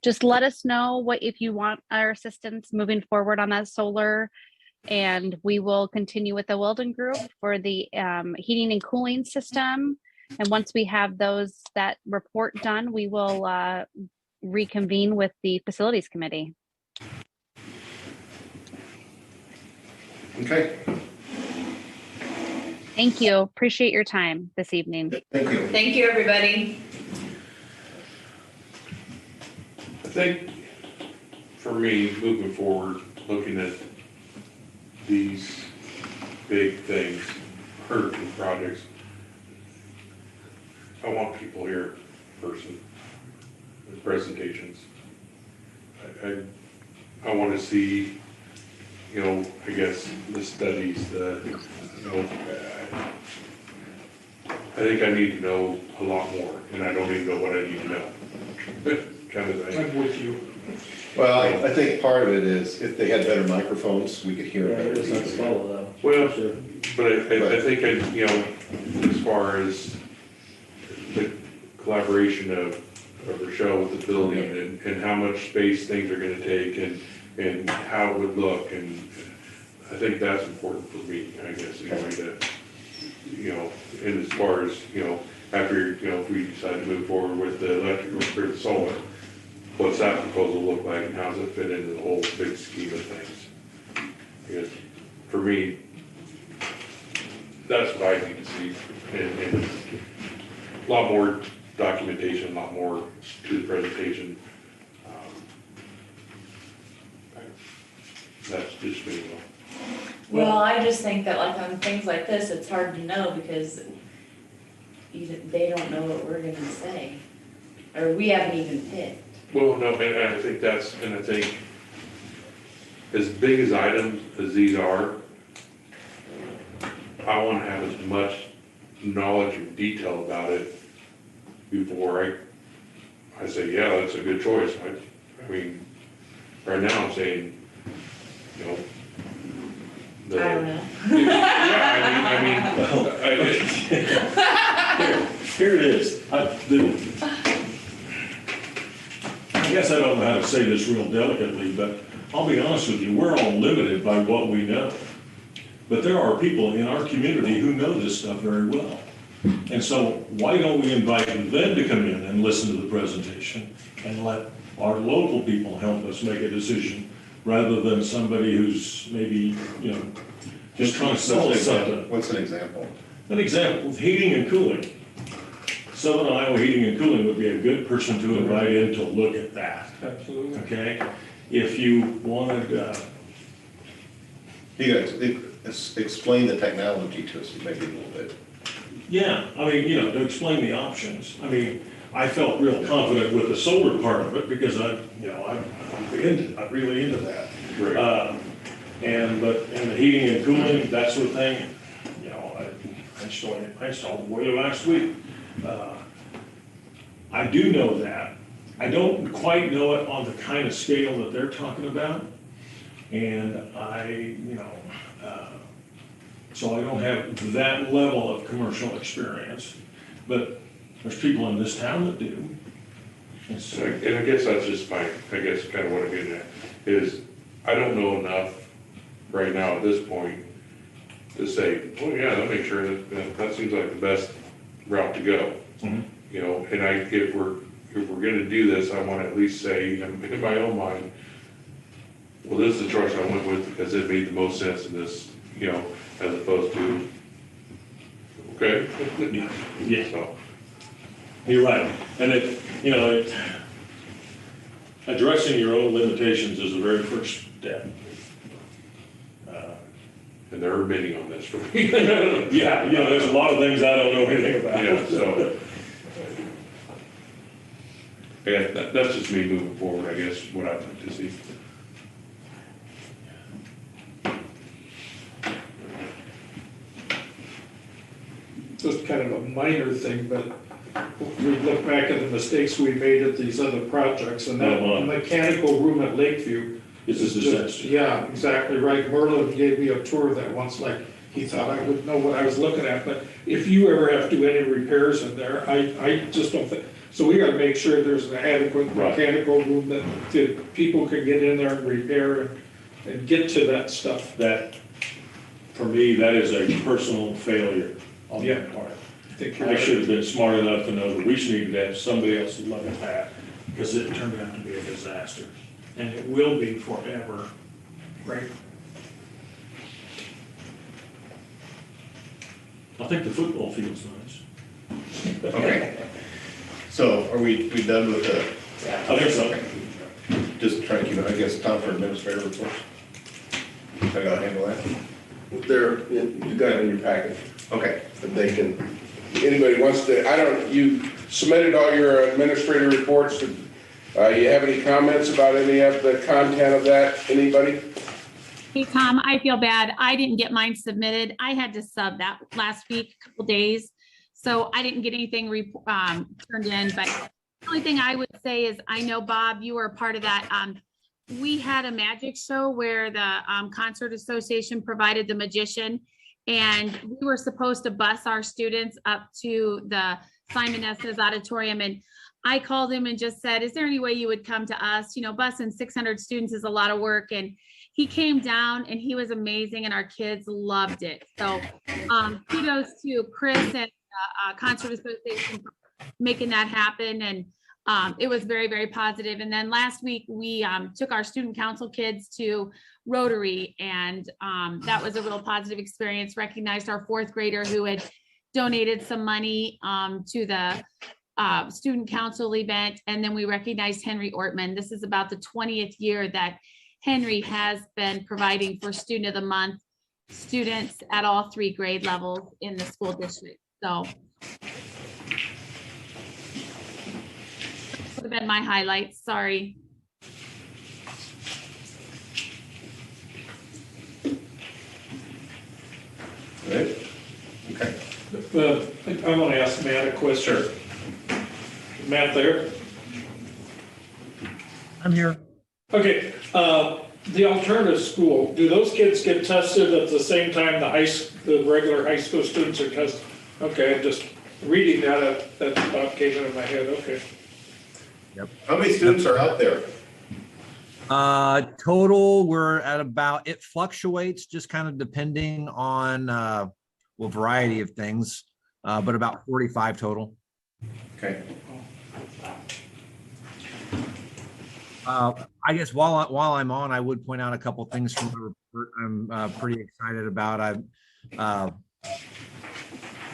just let us know if you want our assistance moving forward on that solar, and we will continue with the Weldon Group for the heating and cooling system. And once we have that report done, we will reconvene with the facilities committee. Okay. Thank you. Appreciate your time this evening. Thank you. Thank you, everybody. I think for me, moving forward, looking at these big things, urgent projects, I want people here in person with presentations. I want to see, I guess the studies, I think I need to know a lot more, and I don't even know what I need to know. Kind of thing. I'm with you. Well, I think part of it is if they had better microphones, we could hear it better. Well, but I think, as far as the collaboration of Rochelle with the building and how much space things are gonna take and how it would look, and I think that's important for me, I guess, and as far as, after, if we decide to move forward with the electrical for the solar, what's that proposal look like and how does it fit into the whole big scheme of things? Because for me, that's what I need to see, and a lot more documentation, a lot more to the presentation. That's just me. Well, I just think that like on things like this, it's hard to know because they don't know what we're gonna say, or we haven't even picked. Well, no, and I think as big as items as these are, I want to have as much knowledge and detail about it before I say, yeah, that's a good choice. I mean, right now I'm saying, I don't know. Here it is. I guess I don't know how to say this real delicately, but I'll be honest with you, we're all limited by what we know. But there are people in our community who know this stuff very well. And so why don't we invite them to come in and listen to the presentation and let our local people help us make a decision rather than somebody who's maybe, just trying to sell us something. What's an example? An example of heating and cooling. Southern Iowa Heating and Cooling would be a good person to invite in to look at that. Absolutely. Okay? If you wanted, You guys, explain the technology to us maybe a little bit. yeah, to explain the options. I felt real confident with the solar part of it because I'm really into that. Right. And the heating and cooling, that sort of thing, I installed the boiler last week. I do know that. I don't quite know it on the kind of scale that they're talking about. And so I don't have that level of commercial experience, but there's people in this town that do. And so, And I guess that's just kind of what I'm getting at, is I don't know enough right now at this point to say, oh yeah, I'll make sure that seems like the best route to go. Mhm. And if we're gonna do this, I wanna at least say, in my own mind, well, this is the choice I went with because it made the most sense in this, as opposed to, okay? Yeah, So, you're right. And addressing your own limitations is the very first step. and there are many on this for me. Yeah, there's a lot of things I don't know anything about. Yeah, so. Yeah, that's just me moving forward, I guess, what I'd like to see. Just kind of a minor thing, but we look back at the mistakes we made at these other projects, and that mechanical room at Lakeview. It's a disaster. Yeah, exactly right. Merlin gave me a tour of that once, like, he thought I would know what I was looking at, but if you ever have to do any repairs in there, I just don't think, so we gotta make sure there's an adequate mechanical room that people can get in there and repair and get to that stuff. That, for me, that is a personal failure on my part. I should have been smart enough to know that we should need to have somebody else look at that, because it turned out to be a disaster. And it will be forever, right? I think the football field's nice. Okay. So are we done with the? I think so. Just trying to keep it, I guess, time for administrative reports. I gotta handle that. You got it in your packet. Okay. But they can, anybody wants to, you submitted all your administrative reports. You have any comments about any of the content of that? Anybody? Hey, Tom, I feel bad. I didn't get mine submitted. I had to sub that last week, a couple days. So I didn't get anything turned in, but the only thing I would say is, I know, Bob, you were a part of that. We had a magic show where the Concert Association provided the magician, and we were supposed to bus our students up to the Simon Estes Auditorium. And I called him and just said, is there any way you would come to us? Busing 600 students is a lot of work. And he came down and he was amazing, and our kids loved it. So kudos to Chris and Concert Association for making that happen. And it was very, very positive. And then last week we took our student council kids to Rotary, and that was a real positive experience. Recognized our fourth grader who had donated some money to the student council event. And then we recognized Henry Ortman. This is about the 20th year that Henry has been providing for Student of the Month students at all 3 grade levels in the school district. So that would have been my highlights. Sorry. Right? Okay. I want to ask Matt a question. Sure. Matt there? I'm here. Okay, the alternative school, do those kids get tested at the same time the regular high school students are tested? Okay, just reading that thought came into my head, okay. Yep. How many students are out there? Total, we're at about, it fluctuates just kind of depending on a variety of things, but about 45 total. Okay. I guess while I'm on, I would point out a couple things from the report I'm pretty excited about. I've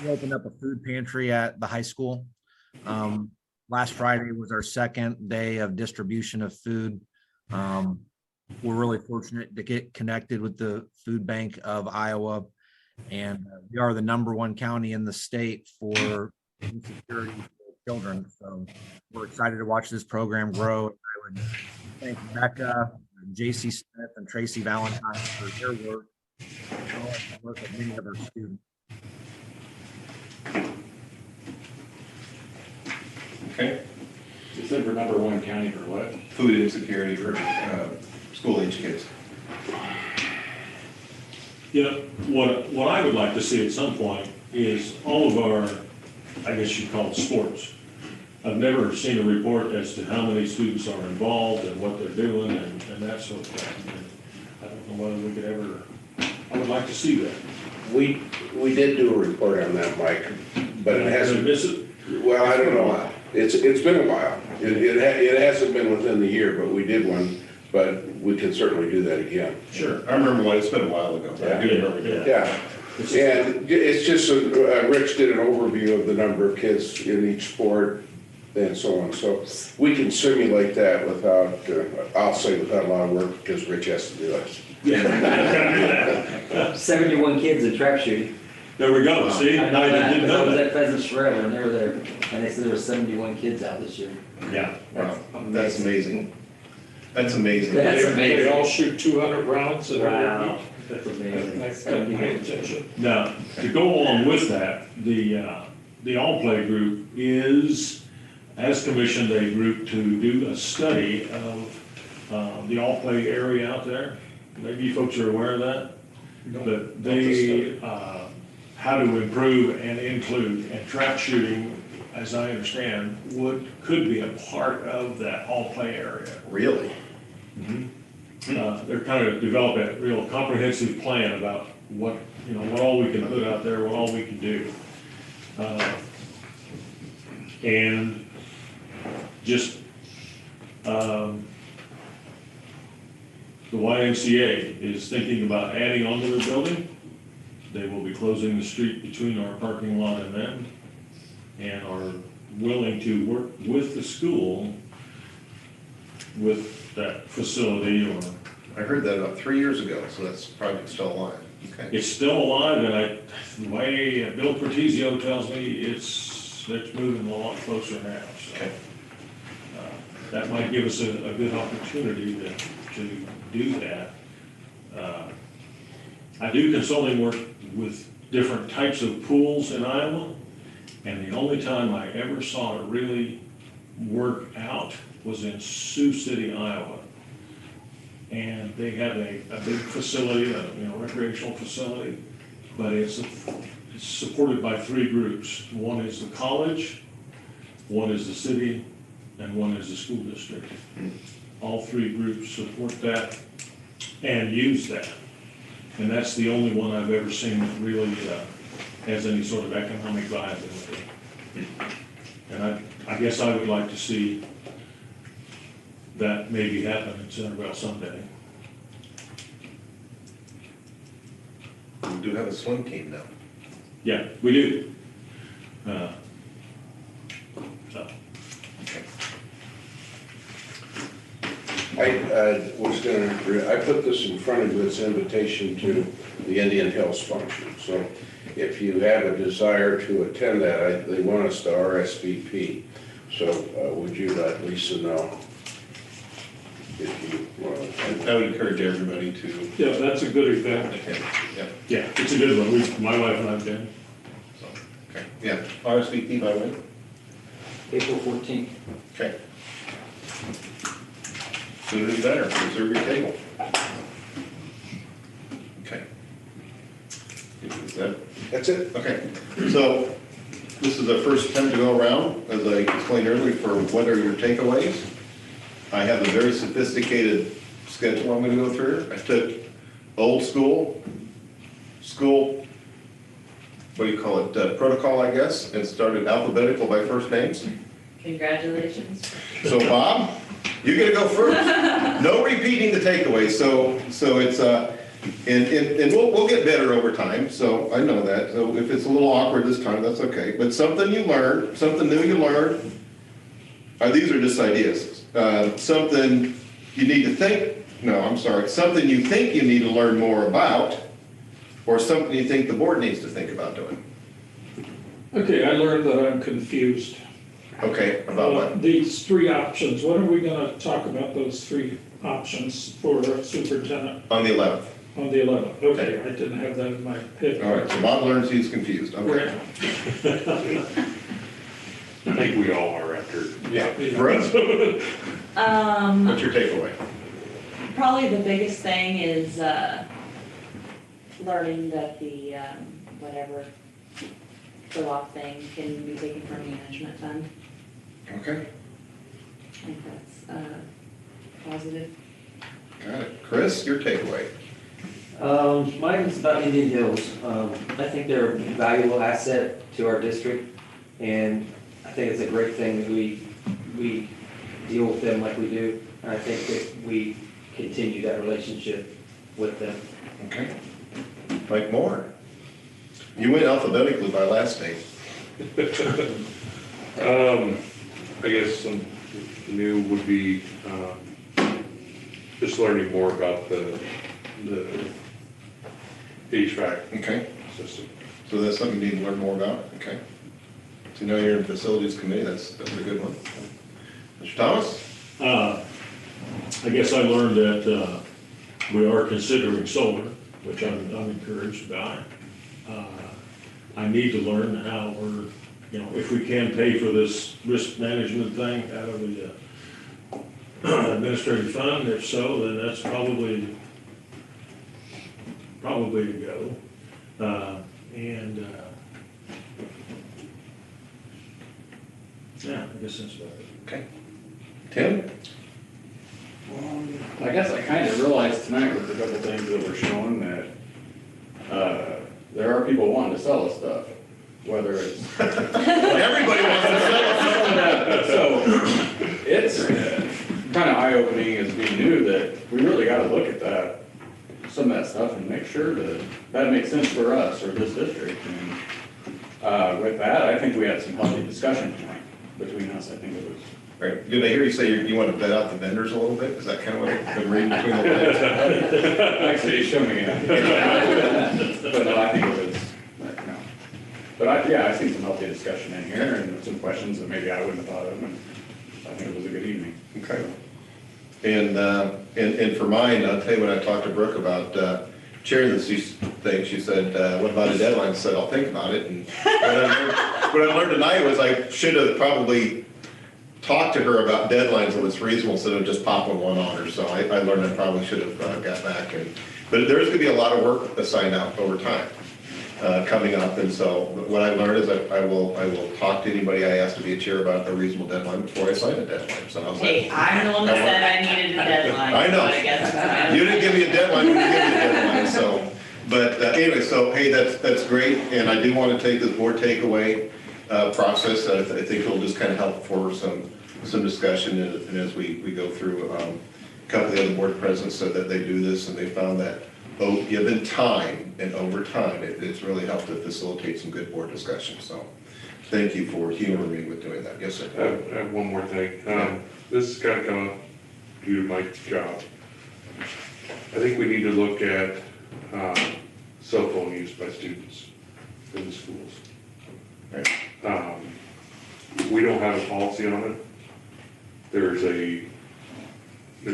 opened up a food pantry at the high school. Last Friday was our second day of distribution of food. We're really fortunate to get connected with the Food Bank of Iowa, and we are the number 1 county in the state for insecurity for children. So we're excited to watch this program grow. I would thank Becca, JC Smith, and Tracy Valentine for their work, and all the work of many of our students. Okay. You said we're number 1 county for what? Food insecurity for school age kids. What I would like to see at some point is all of our, I guess you'd call it sports. I've never seen a report as to how many students are involved and what they're doing and that sort of thing. And I don't know whether we could ever, I would like to see that. We did do a report on that, Mike, but it hasn't. Miss it? Well, I don't know. It's been a while. It hasn't been within the year, but we did one, but we can certainly do that again. Sure, I remember one, it's been a while ago, but I do remember doing it. Yeah, and it's just, Rich did an overview of the number of kids in each sport and so on. So we can simulate that without, I'll say without a lot of work, because Rich has to do it. 71 kids in trap shooting. There we go, see? I know I that, didn't because I know was that. at Pheasants Forever, and they were there, and they said there were 71 kids out this year. Yeah. Wow, that's amazing. That's amazing. That's They amazing. all shoot 200 rounds in Wow, a that's amazing. That's got to pay attention. Now, to go along with that, the All Play Group is, as commissioned a group to do a study of the All Play area out there. Maybe you folks are aware of that. But they, how to improve and include, and trap shooting, as I understand, could be a part of that All Play area. Really? They're kind of develop a real comprehensive plan about what all we can put out there, what all we can do. And just, the YMCA is thinking about adding onto their building. They will be closing the street between our parking lot and them, and are willing to work with the school with that facility. Or I heard that about 3 years ago, so that's probably still alive. Okay. it's still alive, and the way Bill Cortizio tells me, it's moving a lot closer now. So, Okay. that might give us a good opportunity to do that. I do consulting work with different types of pools in Iowa, and the only time I ever saw it really work out was in Sioux City, Iowa. And they have a big facility, a recreational facility, but it's supported by 3 groups. One is the college, one is the city, and one is the school district. All 3 groups support that and use that. And that's the only one I've ever seen that really has any sort of economic viability. And I guess I would like to see that maybe happen in Centerville someday. We do have a swim team now. Yeah, we do. So. I put this in front of you, it's invitation to the Indian Hills function. So if you have a desire to attend that, they want us to RSVP. So would you let Lisa know if you want to? I would encourage everybody to. Yeah, that's a good event. Yeah. Yeah, it's a good one. My wife and I've been. So, okay. Yeah. RSVP by when? April 14th. Okay. Sooner the better. Reserve your table. Okay. Is that? That's it. Okay. So this is the first attempt to go around, as I explained earlier, for what are your takeaways. I have a very sophisticated schedule I'm going to go through. I took old school, what do you call it, protocol, I guess, and started alphabetical by first names. Congratulations. So Bob, you get to go first. No repeating the takeaways. So it's and we'll get better over time. So I know that. So if it's a little awkward this time, that's okay. But something you learned, something new you learned. These are just ideas. Something you need to think. No, I'm sorry. Something you think you need to learn more about, or something you think the board needs to think about doing. Okay, I learned that I'm confused. Okay, about what? These 3 options, when are we gonna talk about those 3 options for superintendent? On the 11th. On the 11th, okay, I didn't have that in my head. All right, so Bob learns he's confused. Okay. I think we all are after. Yeah. Brooke, what's your takeaway? Probably the biggest thing is, learning that the, whatever fill-off thing can be taken from the management fund. Okay, I think that's, positive. got it. Chris, your takeaway? Mine's about Indian Hills. I think they're a valuable asset to our district, and I think it's a great thing that we deal with them like we do. And I think that we continue that relationship with them. Okay. Mike Moore. You went alphabetically by last name. I guess some new would be, just learning more about the HVAC Okay. system. So that's something you need to learn more about? Okay. So now you're in facilities committee, that's a good one. Mr. Thomas? I guess I learned that we are considering solar, which I'm encouraged by. I need to learn how we're, if we can pay for this risk management thing out of the administrative fund. If so, then that's probably to go. Yeah, I guess that's about it. Okay. Tim? I guess I kind of realized tonight with a couple things that were showing that there are people wanting to sell us stuff, whether it's. Everybody wants to sell us. So it's kind of eye-opening as being new that we really got to look at that, some of that stuff and make sure that that makes sense for us or this district. And with that, I think we had some healthy discussion tonight between us. I think it was. Right. Did I hear you say you want to vet out the vendors a little bit? Is that kind of what I've been reading between the lines? Actually, show me it. But no, I think it was, no. But I seen some healthy discussion in here and some questions that maybe I wouldn't have thought of, and I think it was a good evening. Okay. And for mine, I'll tell you when I talked to Brooke about chairing this thing, she said, what about a deadline? I said, I'll think about it. And what I learned tonight was I should have probably talked to her about deadlines that was reasonable instead of just popping one on her. So I learned I probably should have got back. But there's going to be a lot of work assigned out over time coming up. And so what I learned is I will talk to anybody I ask to be a chair about a reasonable deadline before I sign a deadline. So Hey, I'm the one that said I needed a deadline. I know. So I guess You didn't give me a deadline, you didn't give me a deadline, so. But anyway, so hey, that's great. And I do want to take this board takeaway process. I think it'll just kind of help for some discussion, and as we go through, a couple of the other board presidents said that they do this, and they found that, given time and over time, it's really helped to facilitate some good board discussion. So thank you for humoring me with doing that. Yes, sir. I have one more thing. This is kind of come up due to my job. I think we need to look at cell phone use by students in the schools. Right. We don't have a policy on it. There's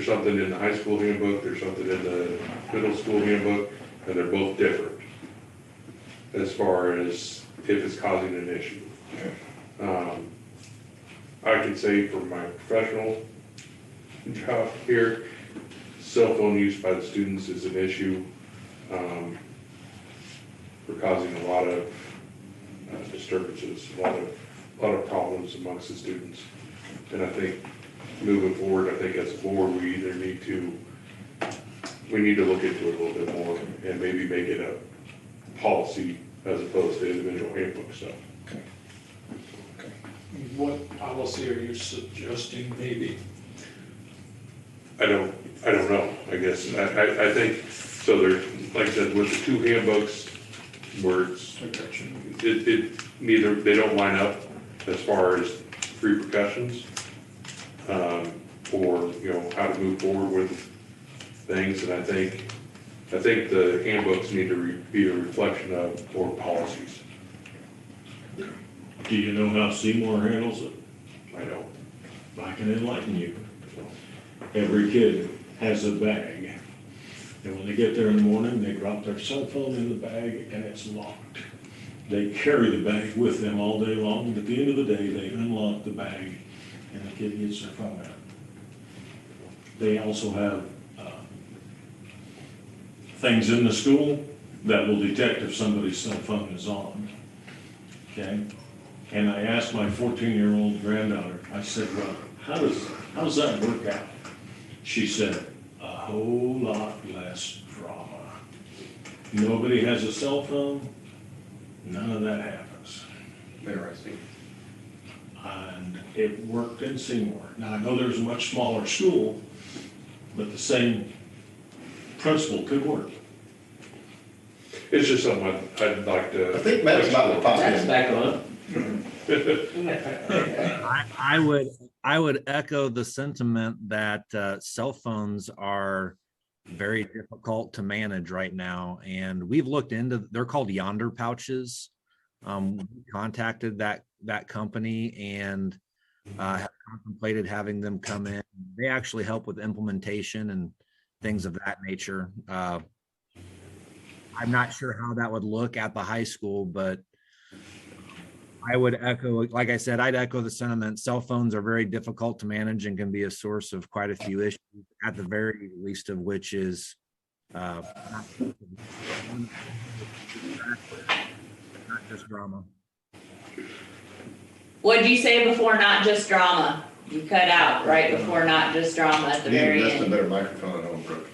something in the high school handbook, there's something in the middle school handbook, and they're both different as far as if it's causing an issue. I can say from my professional job here, cell phone use by the students is an issue for causing a lot of disturbances, a lot of problems amongst the students. And I think moving forward, I think as a board, we either need to look into it a little bit more and maybe make it a policy as opposed to individual handbook stuff. Okay. What policy are you suggesting maybe? I don't know, I guess. I think, so there, like I said, with the two handbooks, where they don't line up as far as repercussions, or, how to move forward with things, and I think the handbooks need to be a reflection of board policies. Do you know how Seymour handles it? I don't. I can enlighten you. Every kid has a bag, and when they get there in the morning, they drop their cell phone in the bag and it's locked. They carry the bag with them all day long, and at the end of the day, they unlock the bag and the kid gets their phone out. They also have things in the school that will detect if somebody's cell phone is on, okay? And I asked my 14-year-old granddaughter, I said, well, how does that work out? She said, a whole lot less drama. Nobody has a cell phone, none of that happens. Interesting. And it worked in Seymour. Now, I know there's a much smaller school, but the same principle could work. It's just something I'd like to. I think Matt's about to pop That's in. back on. I would echo the sentiment that cell phones are very difficult to manage right now. And we've looked into, they're called Yonder pouches. We contacted that company and have contemplated having them come in. They actually help with implementation and things of that nature. I'm not sure how that would look at the high school, but I would echo, like I said, I'd echo the sentiment. Cell phones are very difficult to manage and can be a source of quite a few issues, at the very least of which is not just drama. What'd you say before, not just drama? You cut out right before not just drama at the You need very to invest in a end. better microphone at home, Brooke.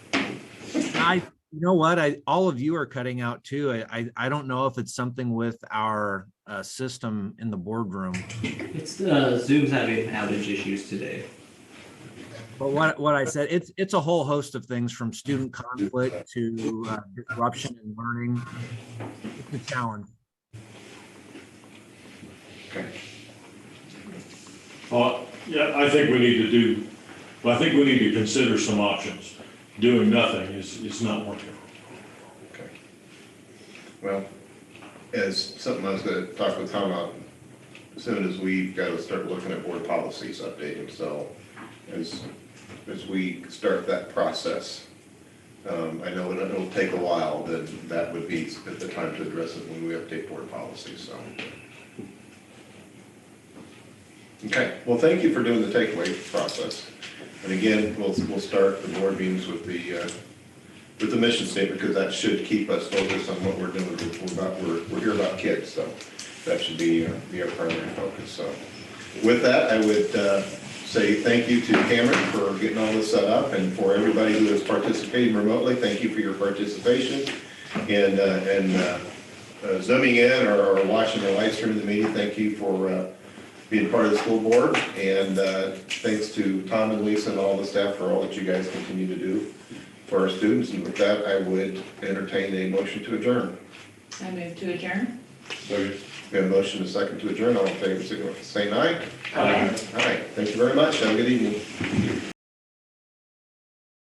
You know what? All of you are cutting out too. I don't know if it's something with our system in the boardroom. It's Zoom's having outage issues today. But what I said, it's a whole host of things from student conflict to disruption in learning. It's a challenge. Okay. Well, yeah, I think we need to consider some options. Doing nothing is not working. Okay. Well, as something I was gonna talk with Tom about, as soon as we've got to start looking at board policies updating, so as we start that process, I know it'll take a while, then that would be at the time to address it when we update board policies, so. Okay, well, thank you for doing the takeaway process. And again, we'll start the board meetings with the mission statement, because that should keep us focused on what we're doing. We're here about kids, so that should be our primary focus. So with that, I would say thank you to Cameron for getting all this set up, and for everybody who is participating remotely, thank you for your participation. And zooming in or watching the live stream of the meeting, thank you for being part of the school board, and thanks to Tom and Lisa and all the staff for all that you guys continue to do for our students. And with that, I would entertain a motion to adjourn. I move to adjourn. We have a motion and a second to adjourn. All in favor, signify by saying aye. Aye. Aye. Thank you very much. Have a good evening.